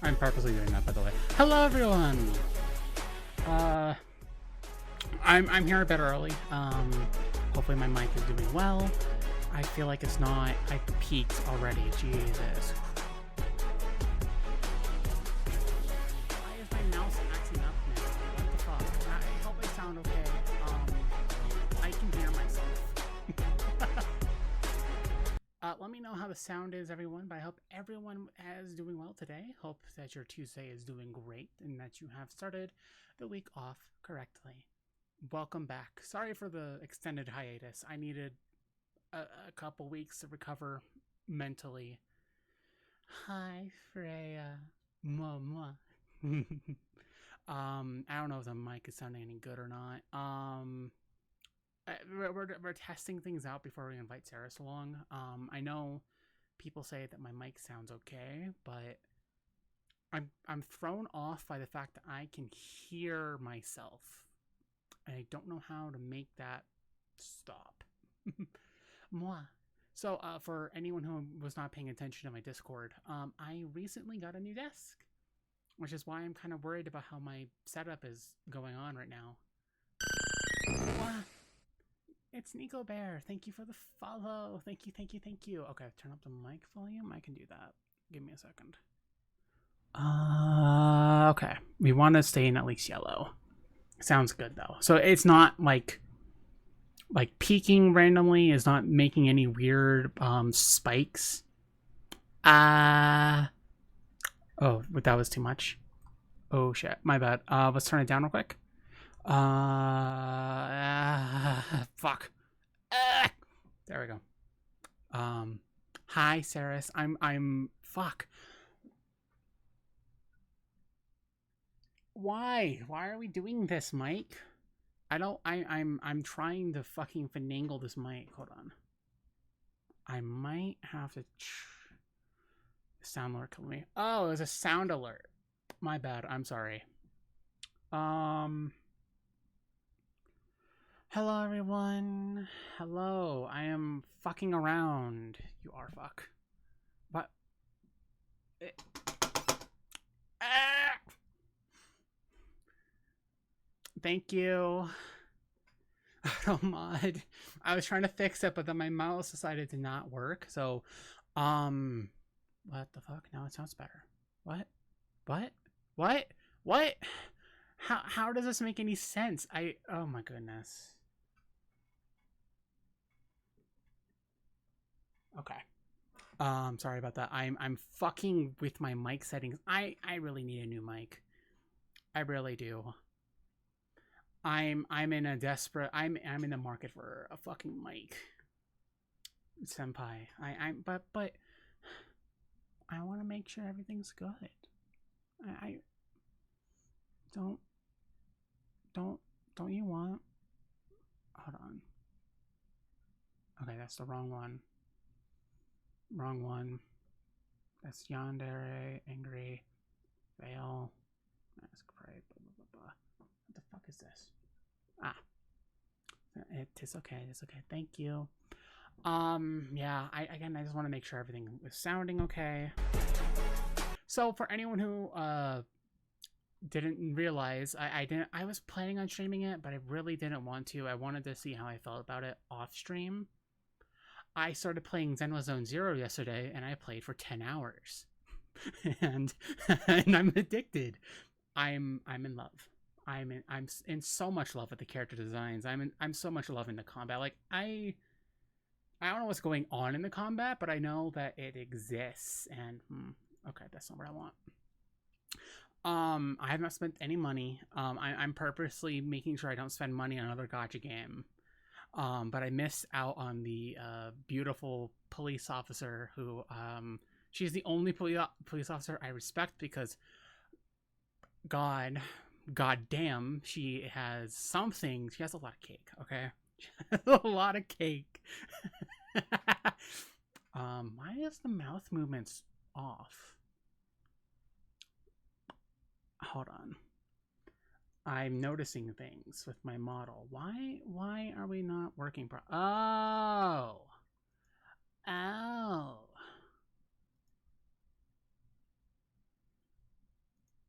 I'm purposely doing that, by the way. Hello, everyone. I'm here a bit early. Hopefully my mic is doing well. I feel like it's not. I peaked already. Jesus. Why is my mouse acting up now? What the fuck? I hope I sound okay. I can hear myself. Let me know how the sound is, everyone. But I hope everyone is doing well today. Hope that your Tuesday is doing great and that you have started the week off correctly. Welcome back. Sorry for the extended hiatus. I needed a couple weeks to recover mentally. Hi, Freya. Mwah, mwah. I don't know if the mic is sounding any good or not. We're testing things out before we invite Saris along. I know people say that my mic sounds okay, but I'm thrown off by the fact that I can hear myself. I don't know how to make that stop. Moi. So, for anyone who was not paying attention to my Discord, I recently got a new desk, which is why I'm kind of worried about how my setup is going on right now. What? It's Nico Bear. Thank you for the follow. Thank you, thank you, thank you. Okay, turn up the mic volume. I can do that. Give me a second. Okay. We want to stay in at least yellow. Sounds good though. So it's not like peaking randomly, is not making any weird spikes. Oh, that was too much. Oh shit, my bad. Let's turn it down real quick. Fuck. There we go. Hi, Saris. I'm fuck. Why are we doing this, Mike? I'm trying to fucking finagle this mic. Hold on. I might have to sound alert killed me. Oh, it was a sound alert. My bad. I'm sorry. Hello, everyone. Hello. I am fucking around. You are fuck. What? Thank you. Oh, mod. I was trying to fix it, but then my mouse decided to not work. So, what the fuck? Now it sounds better. What? How does this make any sense? Oh my goodness. Okay. Sorry about that. I'm fucking with my mic settings. I really need a new mic. I really do. I'm in a desperate. I'm in the market for a fucking mic, senpai. But I want to make sure everything's good. I don't you want? Hold on. Okay, that's the wrong one. Wrong one. That's Yandere, Angry, Veil, Ask, Pray, blah, blah, blah, blah. What the fuck is this? Ah. It is okay, it's okay. Thank you. Yeah, I just want to make sure everything is sounding okay. So for anyone who didn't realize, I was planning on streaming it, but I really didn't want to. I wanted to see how I felt about it off stream. I started playing Zenwa Zone Zero yesterday, and I played for 10 hours, and I'm addicted. I'm in love. I'm in so much love with the character designs. I'm so much love in the combat. Like I don't know what's going on in the combat, but I know that it exists. And okay, that's not what I want. I have not spent any money. I'm purposely making sure I don't spend money on another gacha game. But I missed out on the beautiful police officer who she's the only police officer I respect because god damn, she has something. She has a lot of cake. Okay. A lot of cake. Why is the mouth movements off? Hold on. I'm noticing things with my model. Why are we not working oh.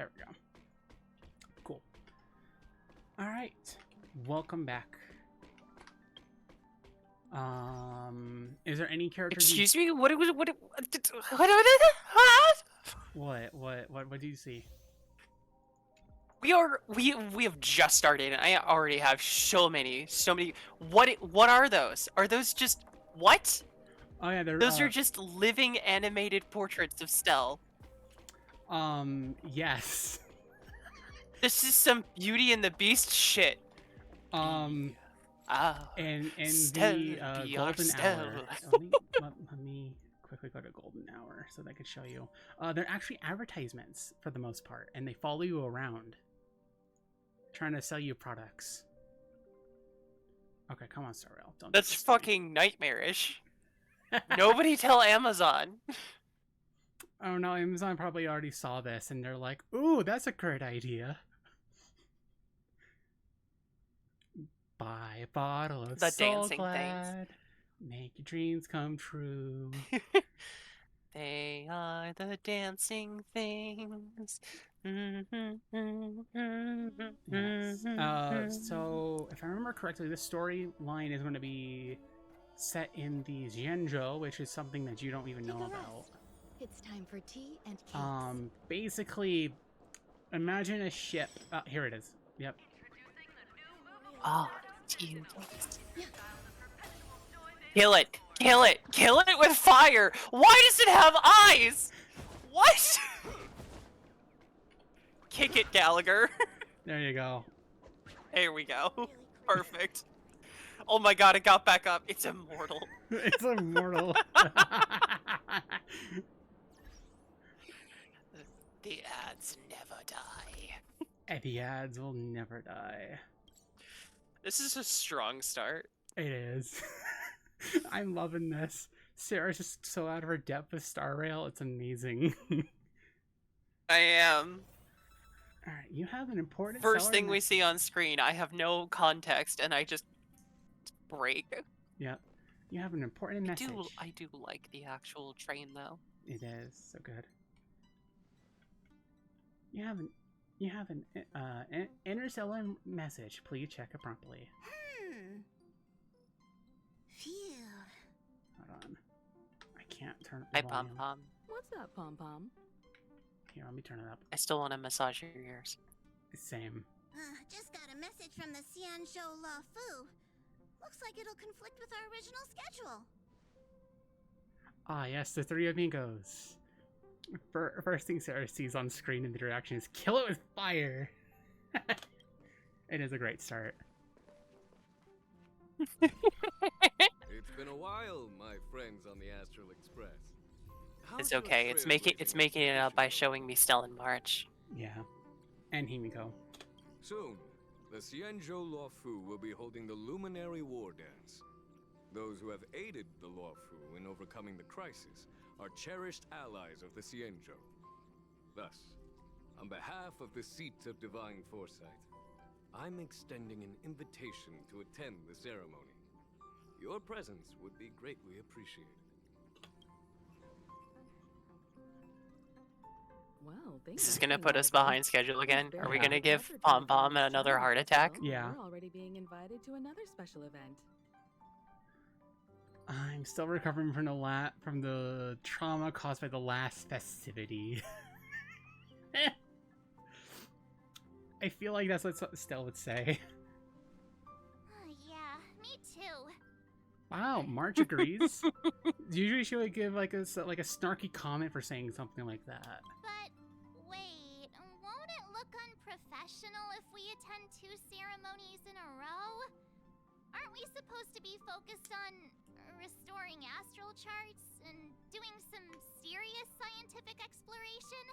There we go. Cool. All right. Welcome back. Is there any characters? Excuse me? What? What do you see? We have just started, and I already have so many. What are those? Are those just what? Oh yeah, those are just living animated portraits of Stell. Yes. This is some Beauty and the Beast shit. And Stell, the golden hour. Let me quickly go to golden hour so that I could show you. They're actually advertisements for the most part, and they follow you around, trying to sell you products. Okay, come on, Starrail. Don't. That's fucking nightmarish. Nobody tell Amazon. Oh no, Amazon probably already saw this, and they're like, "Ooh, that's a great idea." Buy a bottle of The Soul dancing Glad. Make your dreams come true. They are the dancing things. Yes. So, if I remember correctly, this storyline is going to be set in the Xianzhou, which is something that you don't even know about. It's time for tea and cakes. Basically, imagine a ship. Here it is. Yep. Oh, tea. Kill it! Kill it! Kill it with fire! Why does it have eyes? What? Kick it, Gallagher. There you go. There we go. Perfect. Oh my god, it got back up. It's immortal. It's immortal. The ads never die. And the ads will never die. This is a strong start. It is. I'm loving this. Sarah's just so out of her depth with Star Rail. It's amazing. I am. Alright, you have an important First thing we see on screen, I have no context, and I just break. Yep. You have an important message. I do like the actual train, though. It is so good. You have an interstellar message. Please check it promptly. Phew. Hold on. I can't turn up Hi, the Pom volume. Pom. What's that, Pom Pom? Here, let me turn it up. I still want to massage your ears. Same. Just got a message from the Xianzhou La Fu. Looks like it'll conflict with our original schedule. Ah, yes, the three amigos. First thing Sarah sees on screen in the direction is kill it with fire. It is a great start. It's been a while, my friends on the Astral Express. It's okay. It's making it up by showing me Stell in March. Yeah. And Himiko. Soon, the Xianzhou Luofu will be holding the Luminary War Dance. Those who have aided the Luofu in overcoming the crisis are cherished allies of the Xianzhou. Thus, on behalf of the Seat of Divine Foresight, I'm extending an invitation to attend the ceremony. Your presence would be greatly appreciated. Well, This is gonna put us behind schedule again. Are we gonna give Pom Pom another heart attack? Yeah. We're already being invited to another special event. I'm still recovering from the trauma caused by the last festivity. I feel like that's what Stell would say. Yeah, me too. Wow, March agrees. Usually she would give like a snarky comment for saying something like that. But wait, won't it look unprofessional if we attend 2 ceremonies in a row? Aren't we supposed to be focused on restoring astral charts and doing some serious scientific exploration?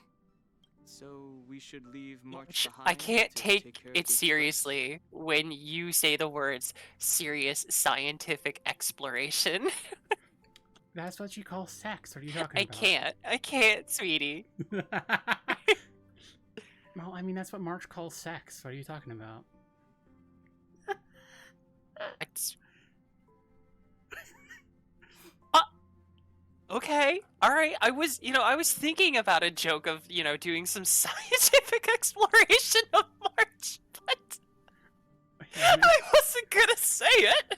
So we should leave March behind. I can't to take care of it these seriously when you say the words serious scientific exploration. That's what you call sex. What are you talking about? I can't, sweetie. Well, I mean, that's what March calls sex. What are you talking about? Okay, all right. I was thinking about a joke of, doing some scientific exploration of March, but I wasn't gonna say it.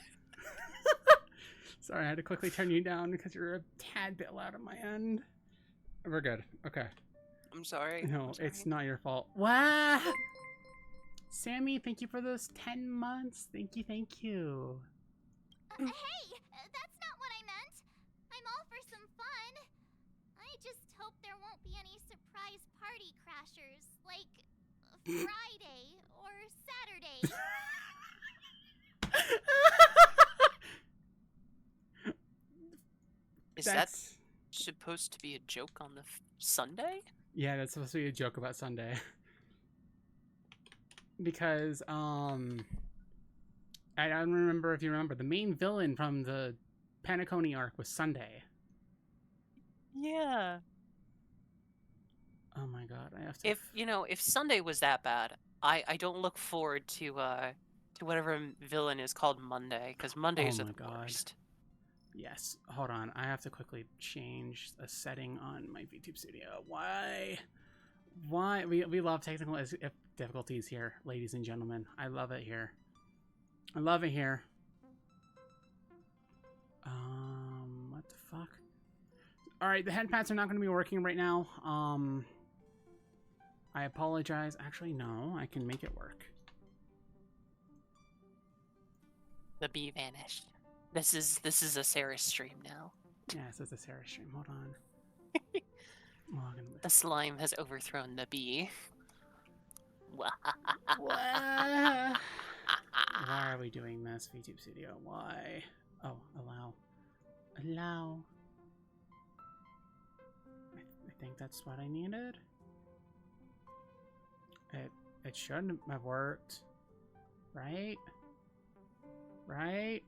Sorry, I had to quickly turn you down because you're a tad bit loud on my end. We're good. Okay. I'm sorry. No, I'm sorry. it's not your fault. Wow! Sammy, thank you for those 10 months. Thank you, thank you. Hey, that's not what I meant. I'm all for some fun. I just hope there won't be any surprise party crashers, like Friday or Saturday. Is that supposed to be a joke on the Sunday? Yeah, that's supposed to be a joke about Sunday. Because, I don't remember if you remember, the main villain from the Penacony arc was Sunday. Yeah. Oh my god, I have to... If Sunday was that bad, I don't look forward to whatever villain is called Monday, because Mondays Oh are my the God. worst. Yes, hold on. I have to quickly change a setting on my VTube Studio. Why? Why? We love technical difficulties here, ladies and gentlemen. I love it here. I love it here. What the fuck? Alright, the head pads are not going to be working right now. I apologize. Actually, no. I can make it work. The bee vanished. This is a Sarah stream now. Yes, it's a Sarah stream. Hold on. Login with... The slime has overthrown the bee. Why are we doing this, VTube Studio? Why? Oh, allow. Allow. I think that's what I needed. It shouldn't have worked. Right? Right?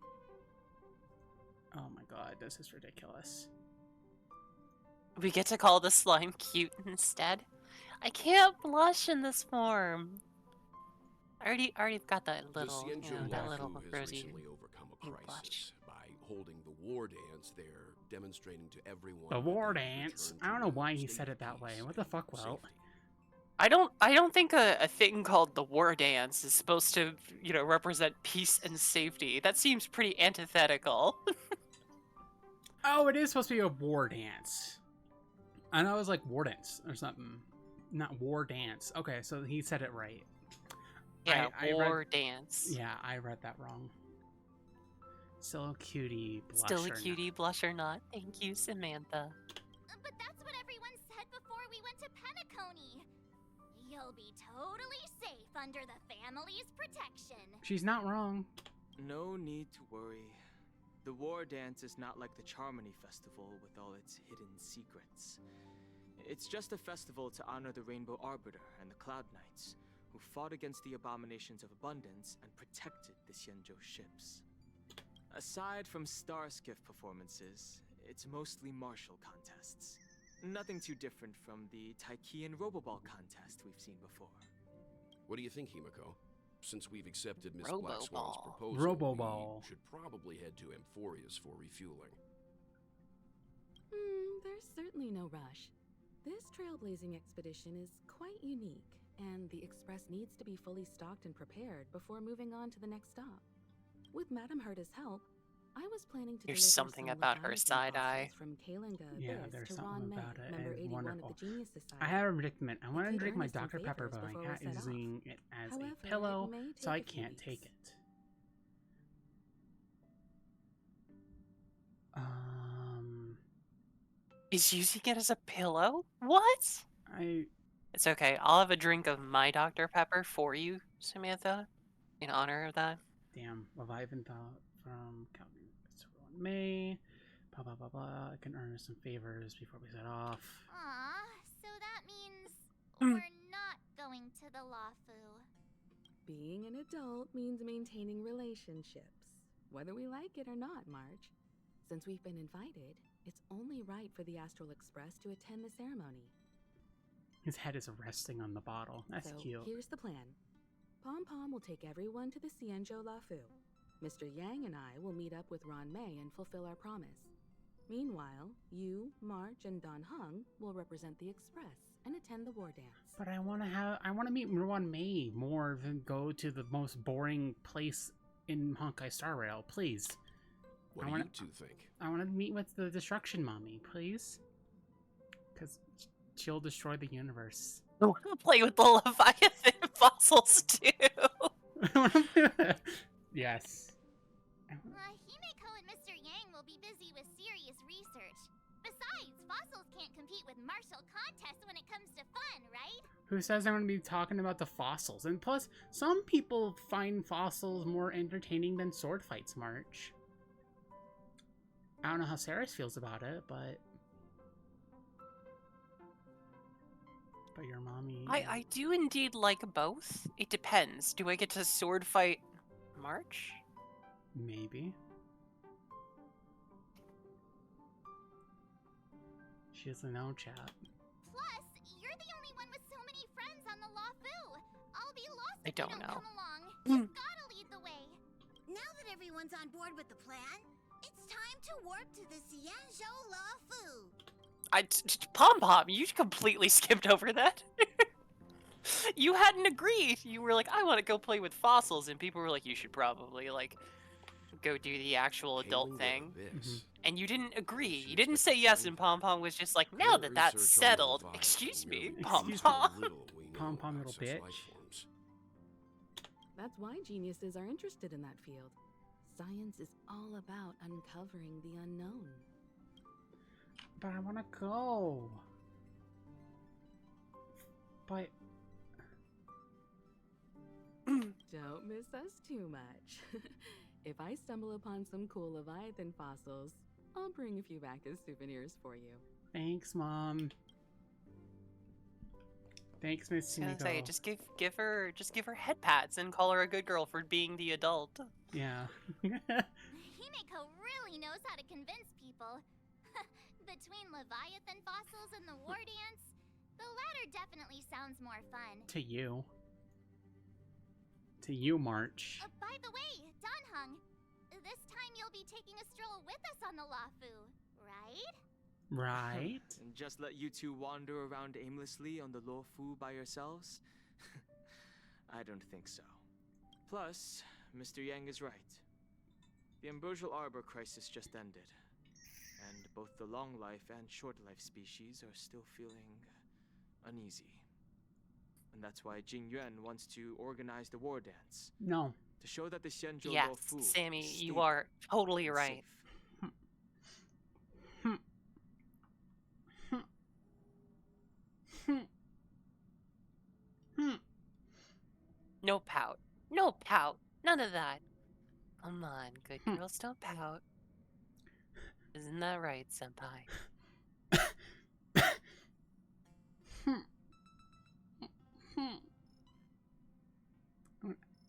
Oh my god, this is ridiculous. We get to call the slime cute instead. I can't blush in this form. I already got that little, the Xianzhou that Lafu little has rosy recently overcome a pink crisis by holding the war dance there, demonstrating to everyone The that war they dance? return I don't to know a why he state said of it that way. peace What the fuck, and Will? safety. I don't think a thing called the war dance is supposed to, represent peace and safety. That seems pretty antithetical. Oh, it is supposed to be a war dance. I know it was like war dance or something. Not war dance. Okay, so he said it right. Yeah, I war read... dance. Yeah, I read that wrong. Still a cutie, blush Still a or cutie, blush or not. Thank you, Samantha. But that's what everyone said before we went to Penacony. You'll be totally safe under the family's protection. She's not wrong. No need to worry. The war dance is not like the Charmony Festival with all its hidden secrets. It's just a festival to honor the Rainbow Arbiter and the Cloud Knights, who fought against the abominations of abundance and protected the Xianzhou ships. Aside from star skiff performances, it's mostly martial contests. Nothing too different from the Taiki and Roboball contest we've seen before. What do you think, Himiko? Since we've accepted Miss Roboball. Black Swan's proposal, Roboball. we should probably head to Amphorius for refueling. There's certainly no rush. This trailblazing expedition is quite unique, and the Express needs to be fully stocked and prepared before moving on to the next stop. With Madame Herta's help, I was planning to There's deliver something some about her Leviathan side eye. fossils from Kalinga Yeah, Abyss there's to something Ron May, about it, member and 81 wonderful. of the Genius Society. I have a predicament. I want to could drink earn my us some Dr. Pepper, favors but my before we cat set is off. using it as However, a it pillow, may so I take a few can't take weeks. it. Is using it as a pillow? What? It's okay. I'll have a drink of my Dr. Pepper for you, Samantha, in honor of that. Damn, Leviathan thought from Calvin May. Blah blah blah blah. I can earn some favors before we set off. Aw, so that means Hmm. we're not going to the Lafu. Being an adult means maintaining relationships, whether we like it or not, March. Since we've been invited, it's only right for the Astral Express to attend the ceremony. His head is resting on the bottle. That's So cute. here's the plan. Pom Pom will take everyone to the Xianzhou Lafu. Mr. Yang and I will meet up with Ron May and fulfill our promise. Meanwhile, you, March, and Don Hung will represent the Express and attend the war dance. But I want to meet Ruan Mei more than go to the most boring place in Honkai Star Rail, please. What I do wanna- you two think? I want to meet with the Destruction Mommy, please. Because she'll destroy the universe. I want to play with the Leviathan fossils too. Yes. Himeko and Mr. Yang will be busy with serious research. Besides, fossils can't compete with martial contests when it comes to fun, right? Who says I'm going to be talking about the fossils? And plus, some people find fossils more entertaining than sword fights, March. I don't know how Saris feels about it, but your mommy... I do indeed like both. It depends. Do I get to sword fight March? Maybe. She doesn't know, chat. Plus, you're the only one with so many friends on the Luofu. I'll be lost I if you don't know. come along. You've gotta lead the way. Now that everyone's on board with the plan, it's time to warp to the Xianzhou Luofu. Pom Pom, you completely skipped over that. You hadn't agreed. You were like, I want to go play with fossils, and people were like, you should probably like go do the actual adult Hailing thing. This. And you didn't agree. You didn't say yes, and Pom Pom was just like, now that that's settled, excuse me, Pom Pom. Pom Pom, little bitch. That's why geniuses are interested in that field. Science is all about uncovering the unknown. But I want to go. But... Don't miss us too much. If I stumble upon some cool Leviathan fossils, I'll bring a few back as souvenirs for you. Thanks, Mom. Thanks, Miss I was gonna say, Sumiko. just give her head pats and call her a good girl for being the adult. Yeah. Himeko really knows how to convince people. Between Leviathan fossils and the war dance, the latter definitely sounds more fun. To you. To you, March. By the way, Don Hung, this time you'll be taking a stroll with us on the Luofu, right? Right? And just let you two wander around aimlessly on the Luofu by yourselves? I don't think so. Plus, Mr. Yang is right. The Ambrosial Arbor crisis just ended. And both the long life and short life species are still feeling uneasy. And that's why Jing Yuan wants to organize the war dance. No. To show that the Xianzhou Yes, Luofu Sammy, is you stable are totally and right. safe. No pout. No pout. None of that. Come on, good girls don't pout. Isn't that right, Senpai?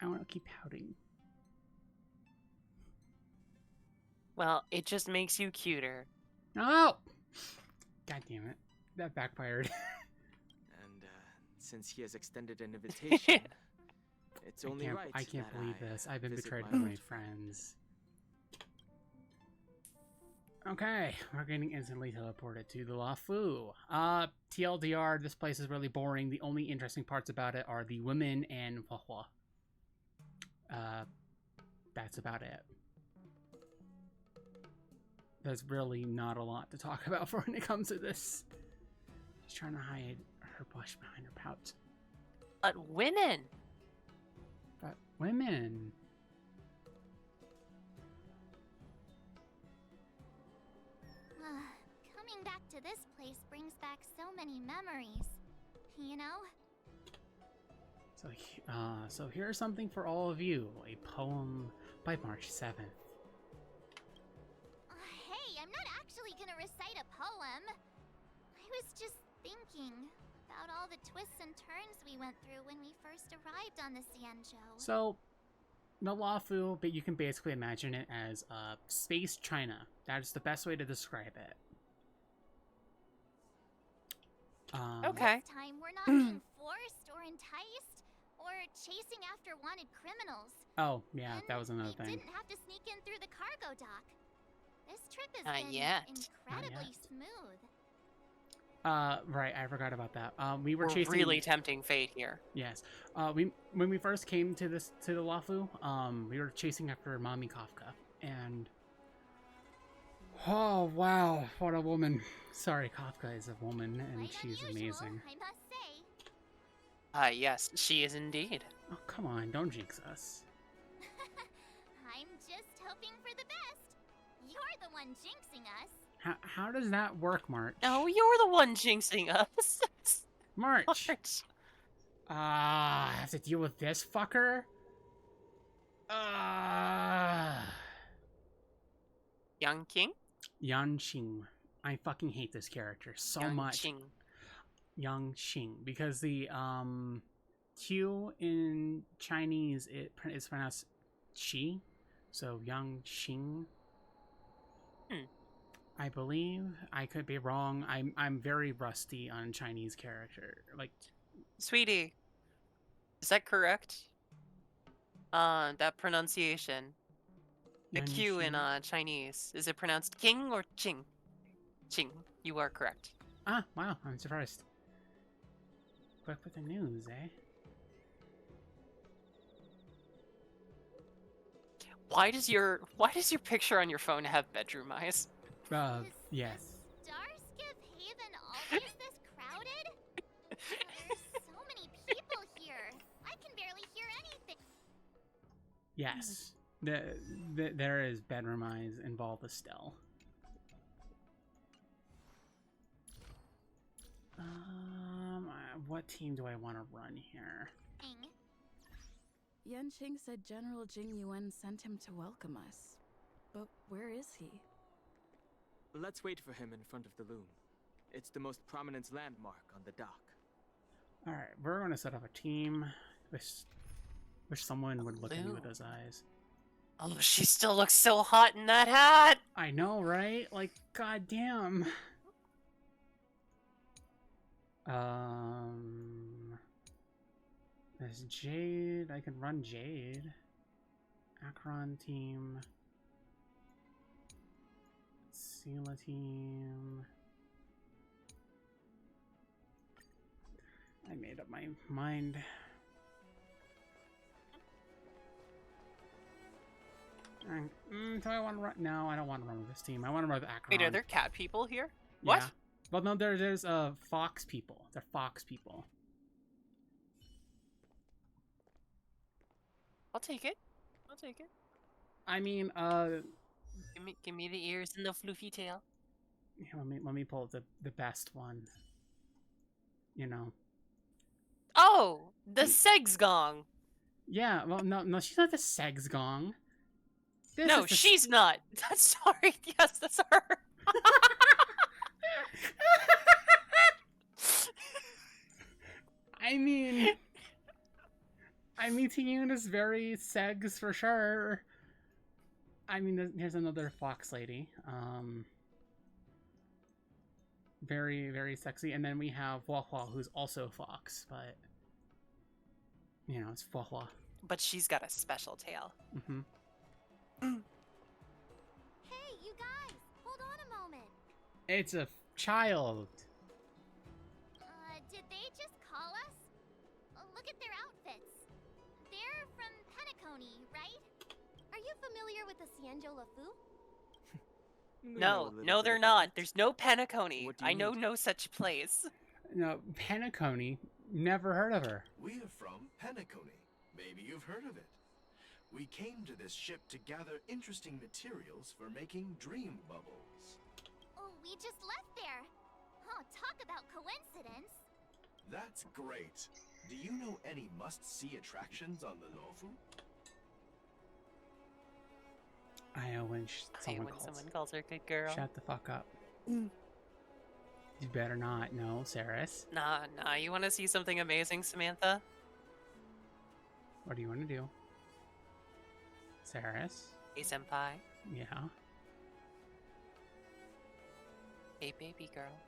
I want to keep pouting. Well, it just makes you cuter. No! God damn it. That backfired. And since he has extended an invitation, it's only right. I can't that believe I this. I've been visit betrayed my by my lord. friends. Okay, we're getting instantly teleported to the Luofu. TLDR, this place is really boring. The only interesting parts about it are the women and Huahua. That's about it. There's really not a lot to talk about for when it comes to this. She's trying to hide her blush behind her pout. But women! But women. Coming back to this place brings back so many memories. You know? So here's something for all of you. A poem by March 7th. Hey, I'm not actually gonna recite a poem. I was just thinking about all the twists and turns we went through when we first arrived on the Xianzhou. So, the Luofu, but you can basically imagine it as space China. That is the best way to describe it. Okay. This time we're not being forced or enticed or chasing after wanted criminals. Oh, yeah, And that was another we thing. didn't have to sneak in through the cargo dock. This trip has Not been yet. incredibly yet. smooth. Right, I forgot about that. We were We're chasing. really tempting fate here. Yes. When we first came to the Lafu, we were chasing after Mommy Kafka, and oh wow, what a woman! Sorry, Kafka is a woman, and Quite she's unusual, amazing. I must say. Yes, she is indeed. Oh come on, don't jinx us. I'm just hoping for the best. You're the one jinxing us. How does that work, March? No, you're the one jinxing us. March. March. I have to deal with this fucker. Yang King? Yan Xing. I fucking hate this character so Yang much. Qing. Yang Xing, because the Q in Chinese is pronounced Qi, so Yang Xing. I believe. I could be wrong. I'm very rusty on Chinese character. Like, Sweetie, is that correct? That pronunciation. The Yan Q in Xing. Chinese. Is it pronounced King or Ching? Ching. You are correct. Ah, wow, I'm surprised. Quick with the news, eh? Why does your picture on your phone have bedroom eyes? Yes. Starskip Haven always this crowded? There's so many people here. I can barely hear anything. Yes. There is bedroom eyes involved, Estelle. What team do I want to run here? Yanqing said General Jing Yuan sent him to welcome us. But where is he? Let's wait for him in front of the loom. It's the most prominent landmark on the dock. All right, we're going to set up a team. Wish someone would look at me with those eyes. Oh, she still looks so hot in that hat. I know, right? Like, goddamn. There's Jade. I can run Jade. Akron team. Sela team. I made up my mind. Do I want to run? No, I don't want to run with this team. I want to run with Akron. Wait, are there cat people here? Yeah. What? Well, no, there's fox people. They're fox people. I'll take it. I'll take it. I mean, Give me the ears and the floofy tail. yeah, let me pull the best one. You know. Oh, the Segsgong. Yeah. Well, no, she's not the Segsgong. This No, is the- she's not. Sorry. Yes, that's her. I mean, Tiyun is very Segs for sure. I mean, here's another fox lady. Very, very sexy. And then we have Huahua, who's also fox, but you know, it's Huahua. But she's got a special tail. Mm-hmm. Hey, you guys, hold on a moment. It's a child. Did they just call us? Look at their outfits. They're from Penacony, right? Are you familiar with the Xianzhou Lafu? No, they're not. There's no Penacony. What do you I know need? no such place. No, Penacony. Never heard of her. We are from Penacony. Maybe you've heard of it. We came to this ship to gather interesting materials for making dream bubbles. Oh, we just left there. Oh, talk about coincidence. That's great. Do you know any must-see attractions on the Luofu? I know when someone calls her good girl. Shut the fuck up. You better not. No, Saris. Nah. You want to see something amazing, Samantha? What do you want to do? Saris? Hey, senpai. Yeah. Hey, baby girl.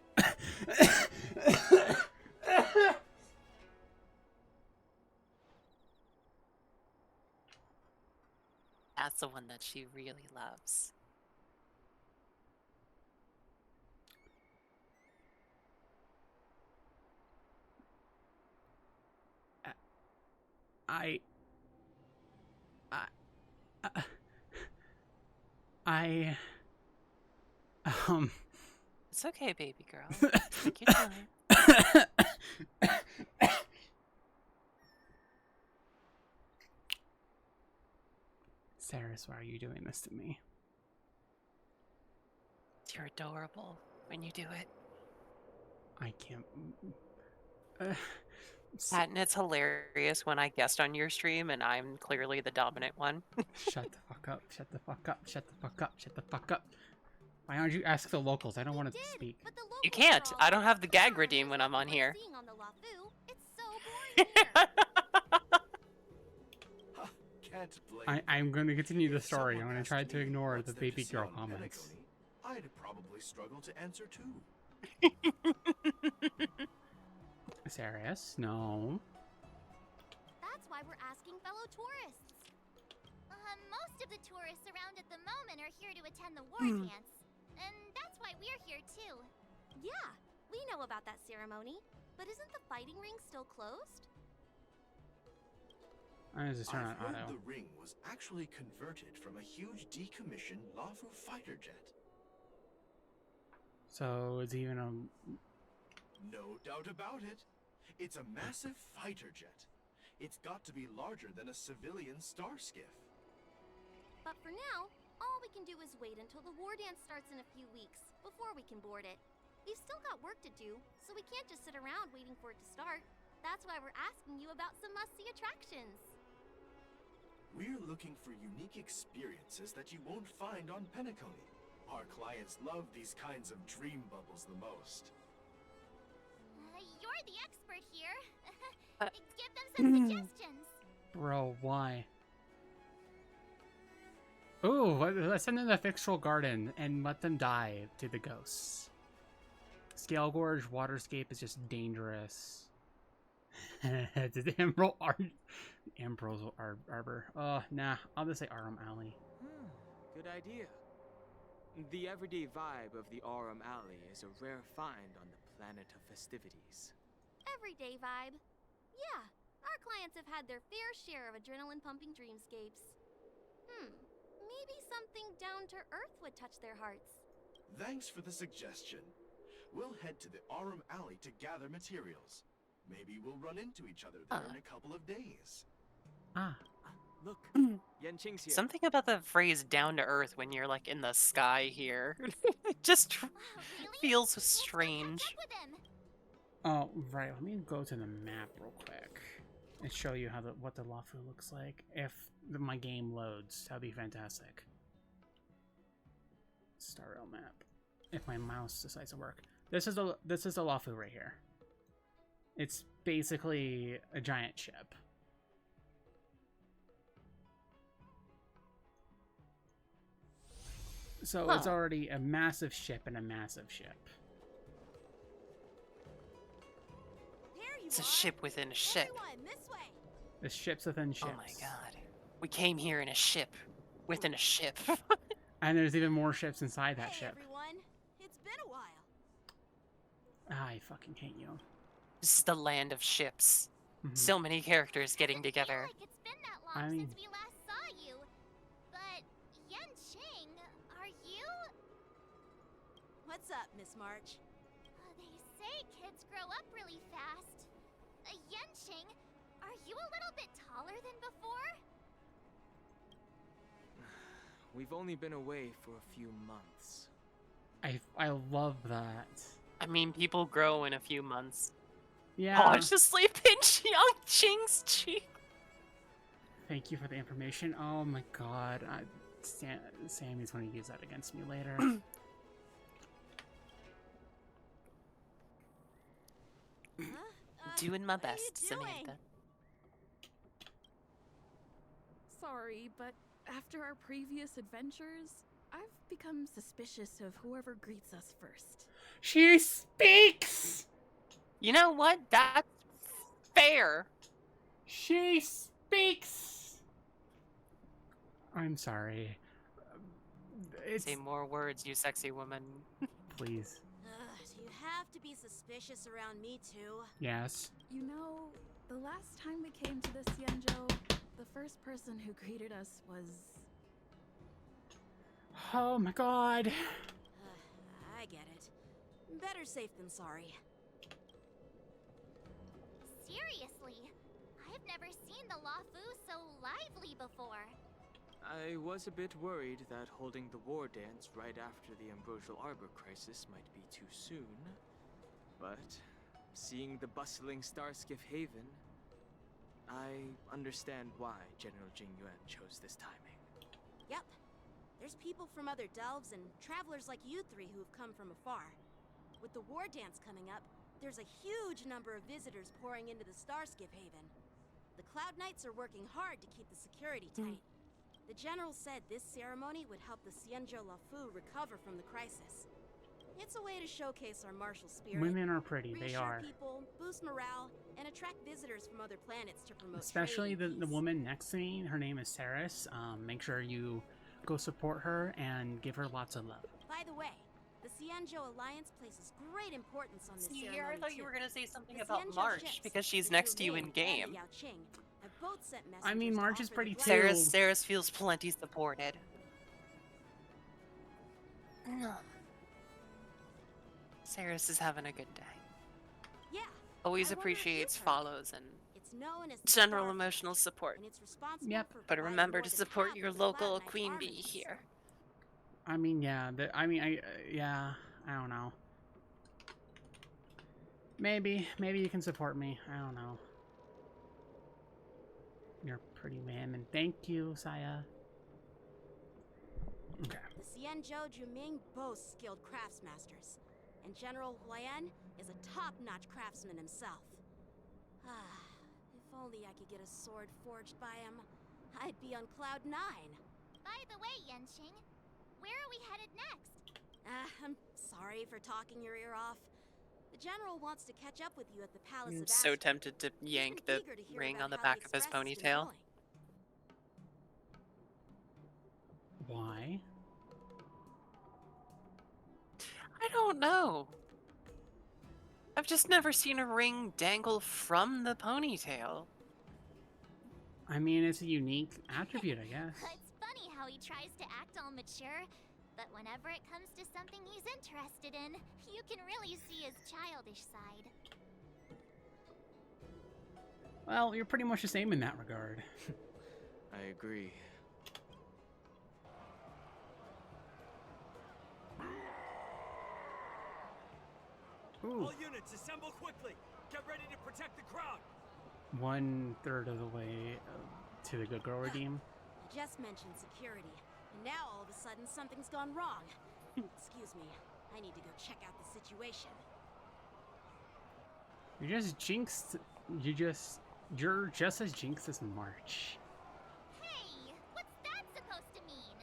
That's the one that she really loves. I It's okay, baby girl. Take your time. Saris, why are you doing this to me? You're adorable when you do it. I can't. Patton, it's hilarious when I guest on your stream and I'm clearly the dominant one. Shut the fuck up. Shut the fuck up. Shut the fuck up. Shut the fuck up. Why don't you ask the locals? I don't want to speak. You can't. I don't have the gag redeem when I'm on here. On the LaFu. It's so boring here. Can't blame I'm going to continue the If story. I'm someone going to asked try to me ignore what's the there to baby see girl on comments. Penacony, I'd probably struggle to answer too. Saris, no. That's why we're asking fellow tourists. Most of the tourists around at the moment are here to attend the war dance. And that's why we're here too. Yeah, we know about that ceremony. But isn't the fighting ring still closed? I just turn on I've heard auto. the ring was actually converted from a huge decommissioned LaFu fighter jet. So it's even a. No doubt about it. It's a massive fighter jet. It's got to be larger than a civilian star skiff. But for now, all we can do is wait until the war dance starts in a few weeks before we can board it. We've still got work to do, so we can't just sit around waiting for it to start. That's why we're asking you about some must-see attractions. We're looking for unique experiences that you won't find on Penacony. Our clients love these kinds of dream bubbles the most. You're the expert here. Give them some suggestions. Bro, why? Ooh, let's send them to the Fictional Garden and let them die to the ghosts. Scale Gorge Waterscape is just dangerous. The Emerald Arbor. Oh, nah. I'll just say Arum Alley. Good idea. The everyday vibe of the Aurum Alley is a rare find on the planet of festivities. Everyday vibe. Yeah, our clients have had their fair share of adrenaline-pumping dreamscapes. Maybe something down to earth would touch their hearts. Thanks for the suggestion. We'll head to the Aurum Alley to gather materials. Maybe we'll run into each other there in a couple of days. Ah. Look, Yanqing's here. Something about the phrase down to earth when you're like in the sky here. It just Wow, really? feels Let's go catch strange. up with him. Oh, right. Let me go to the map real quick and show you how what the LaFu looks like. If my game loads, that'd be fantastic. Star Rail map. If my mouse decides to work, this is the LaFu right here. It's basically a giant ship. So it's already a massive ship and a massive ship. It's a ship within a ship. Everyone, this way. The ships within ships. Oh my god. We came here in a ship. Within a ship. And there's even more ships inside that Hey, ship. everyone. It's been a while. I fucking hate you. This is the land of ships. Mhm. So many characters getting Doesn't feel together. like it's been that long I mean- since we last saw you. But Yanqing, are you? What's up, Miss March? They say kids grow up really fast. Yanqing, are you a little bit taller than before? We've only been away for a few months. I love that. I mean, people grow in a few months. Yeah. Oh, it's just like pinch Yanqing's cheek. Thank you for the information. Oh my god. Sammy's going to use that against me later. Doing my what are you best, doing? Samantha. Sorry, but after our previous adventures, I've become suspicious of whoever greets us first. She speaks! You know what? That's fair. She speaks! I'm sorry. It's... Say more words, you sexy woman. Do Please. you have to be suspicious around me too? Yes. You know, The last time we came to the Xianzhou, the first person who greeted us was... Oh my god. I get it. Better safe than sorry. Seriously, I've never seen the Luofu so lively before. I was a bit worried that holding the war dance right after the Ambrosial Arbor crisis might be too soon. But seeing the bustling Starskiff Haven, I understand why General Jing Yuan chose this timing. Yep. There's people from other delves and travelers like you three who've come from afar. With the war dance coming up, there's a huge number of visitors pouring into the Starskiff Haven. The Cloud Knights are working hard to keep the security tight. The General said this ceremony would help the Xianzhou Luofu recover from the crisis. It's a way to showcase our martial spirit. Women are pretty, they reassure are. people, boost morale, and attract visitors from other planets to promote Especially trade and the peace. woman next to me, her name is Saris. Make sure you go support her and give her lots of love. By the way, the Xianzhou Alliance places great importance on this See ceremony here, I thought you too. were gonna say something The about Xianzhou March ships, because she's the next to you Zhu in Ling game. and the Yao Qing, have both sent I mean, messengers to March is offer pretty the too. blessing. Saris feels plenty supported. Saris is having a good day. Yeah, Always I wonder if appreciates you've heard. follows and it's known as the general Star emotional Force, support. and it's responsible Yep. for But providing remember more to than support half your of the Cloud local Knight's queen bee armaments. here. I mean, yeah, yeah, I don't know. Maybe you can support me. I don't know. You're a pretty man, and thank you, Saya. Okay. The Xianzhou Juming boasts skilled craftsmasters, and General Huayan is a top-notch craftsman himself. If only I could get a sword forged by him, I'd be on cloud 9. By the way, Yanqing, where are we headed next? I'm sorry for talking your ear off. The General wants to catch up with you at the Palace I'm of so Astral. tempted to He's yank been the eager to hear ring about on the how back of his Express has been ponytail. going. Why? I don't know. I've just never seen a ring dangle from the ponytail. I mean, it's a unique attribute, I guess. It's funny how he tries to act all mature, but whenever it comes to something he's interested in, you can really see his childish side. Well, you're pretty much the same in that regard. I agree. Ooh, All units, assemble quickly. Get ready to protect the crowd. 1/3 of the way to the Good Girl Redeem. I just mentioned security, and now all of a sudden something's gone wrong. Excuse me, I need to go check out the situation. You're just jinxed. You're just as jinxed as March. Hey, what's that supposed to mean?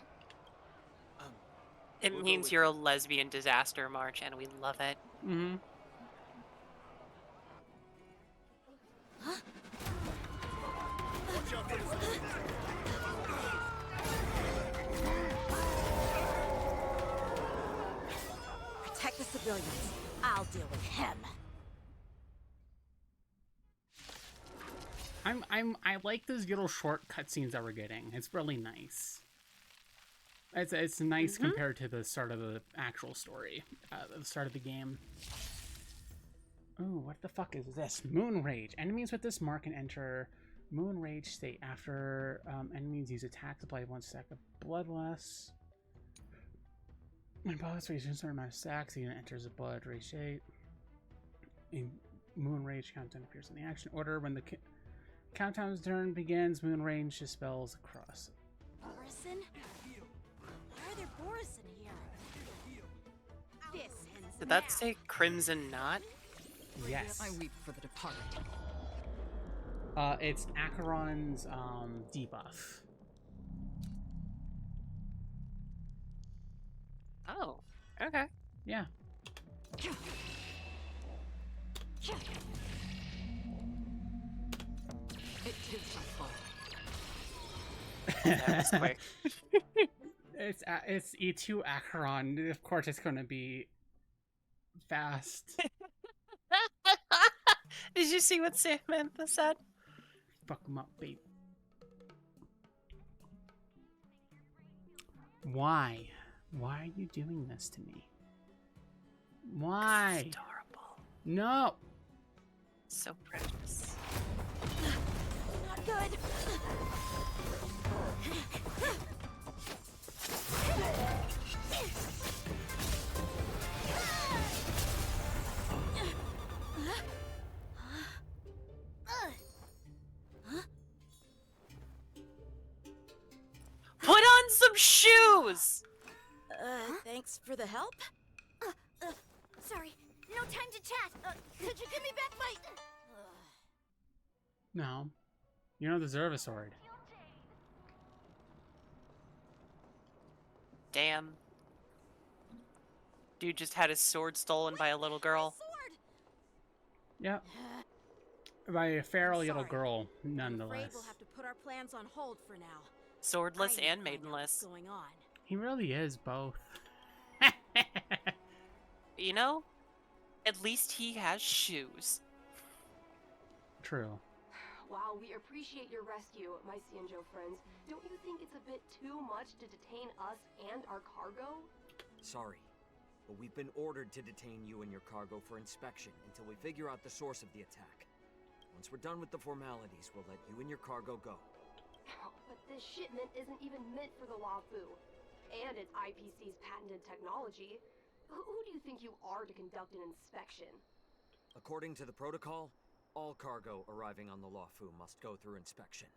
It We'll go means with- you're a lesbian disaster, March, and we love it. Mm-hmm. Watch out for this. Protect the civilians. I'll deal with him. I like those little short cutscenes that we're getting. It's really nice. It's nice compared to the start of the actual story, the start of the game. Ooh, what the fuck is this? Moon Rage. Enemies with this mark can enter Moon Rage state after enemies use attack to apply 1 stack of Bloodlust. When boss reaches a certain amount of stacks, the unit enters a Blood Rage state. A Moon Rage countdown appears in the action order. When the countdown's turn begins, Moon Rage dispels across. Borison? Why are there Borison here? This ends Did that now. say Crimson Knot? Yes. I weep for the departed. It's Acheron's debuff. Oh, okay. Yeah. It is my fault. That was quick. It's E2 Acheron. Of course, it's going to be fast. Did you see what Samantha said? Fuck him up, babe. Why? Why are you doing this to me? Why? It's adorable. No! So precious. Not good. Put on some shoes! Thanks for the help. Sorry, no time to chat. Could you give me back my... No. You don't deserve a sword. Damn. Dude just had his sword stolen by a little girl. Sword. Yep. By a feral little sorry. girl, I'm nonetheless. afraid we'll have to put our plans on hold for now. Swordless I need to and find out what's maidenless. going on. He really is both. You know, at least he has shoes. True. While we appreciate your rescue, my Xianzhou friends, don't you think it's a bit too much to detain us and our cargo? Sorry, but we've been ordered to detain you and your cargo for inspection until we figure out the source of the attack. Once we're done with the formalities, we'll let you and your cargo go. But this shipment isn't even meant for the Luofu, and it's IPC's patented technology. Who do you think you are to conduct an inspection? According to the protocol, all cargo arriving on the Luofu must go through inspection.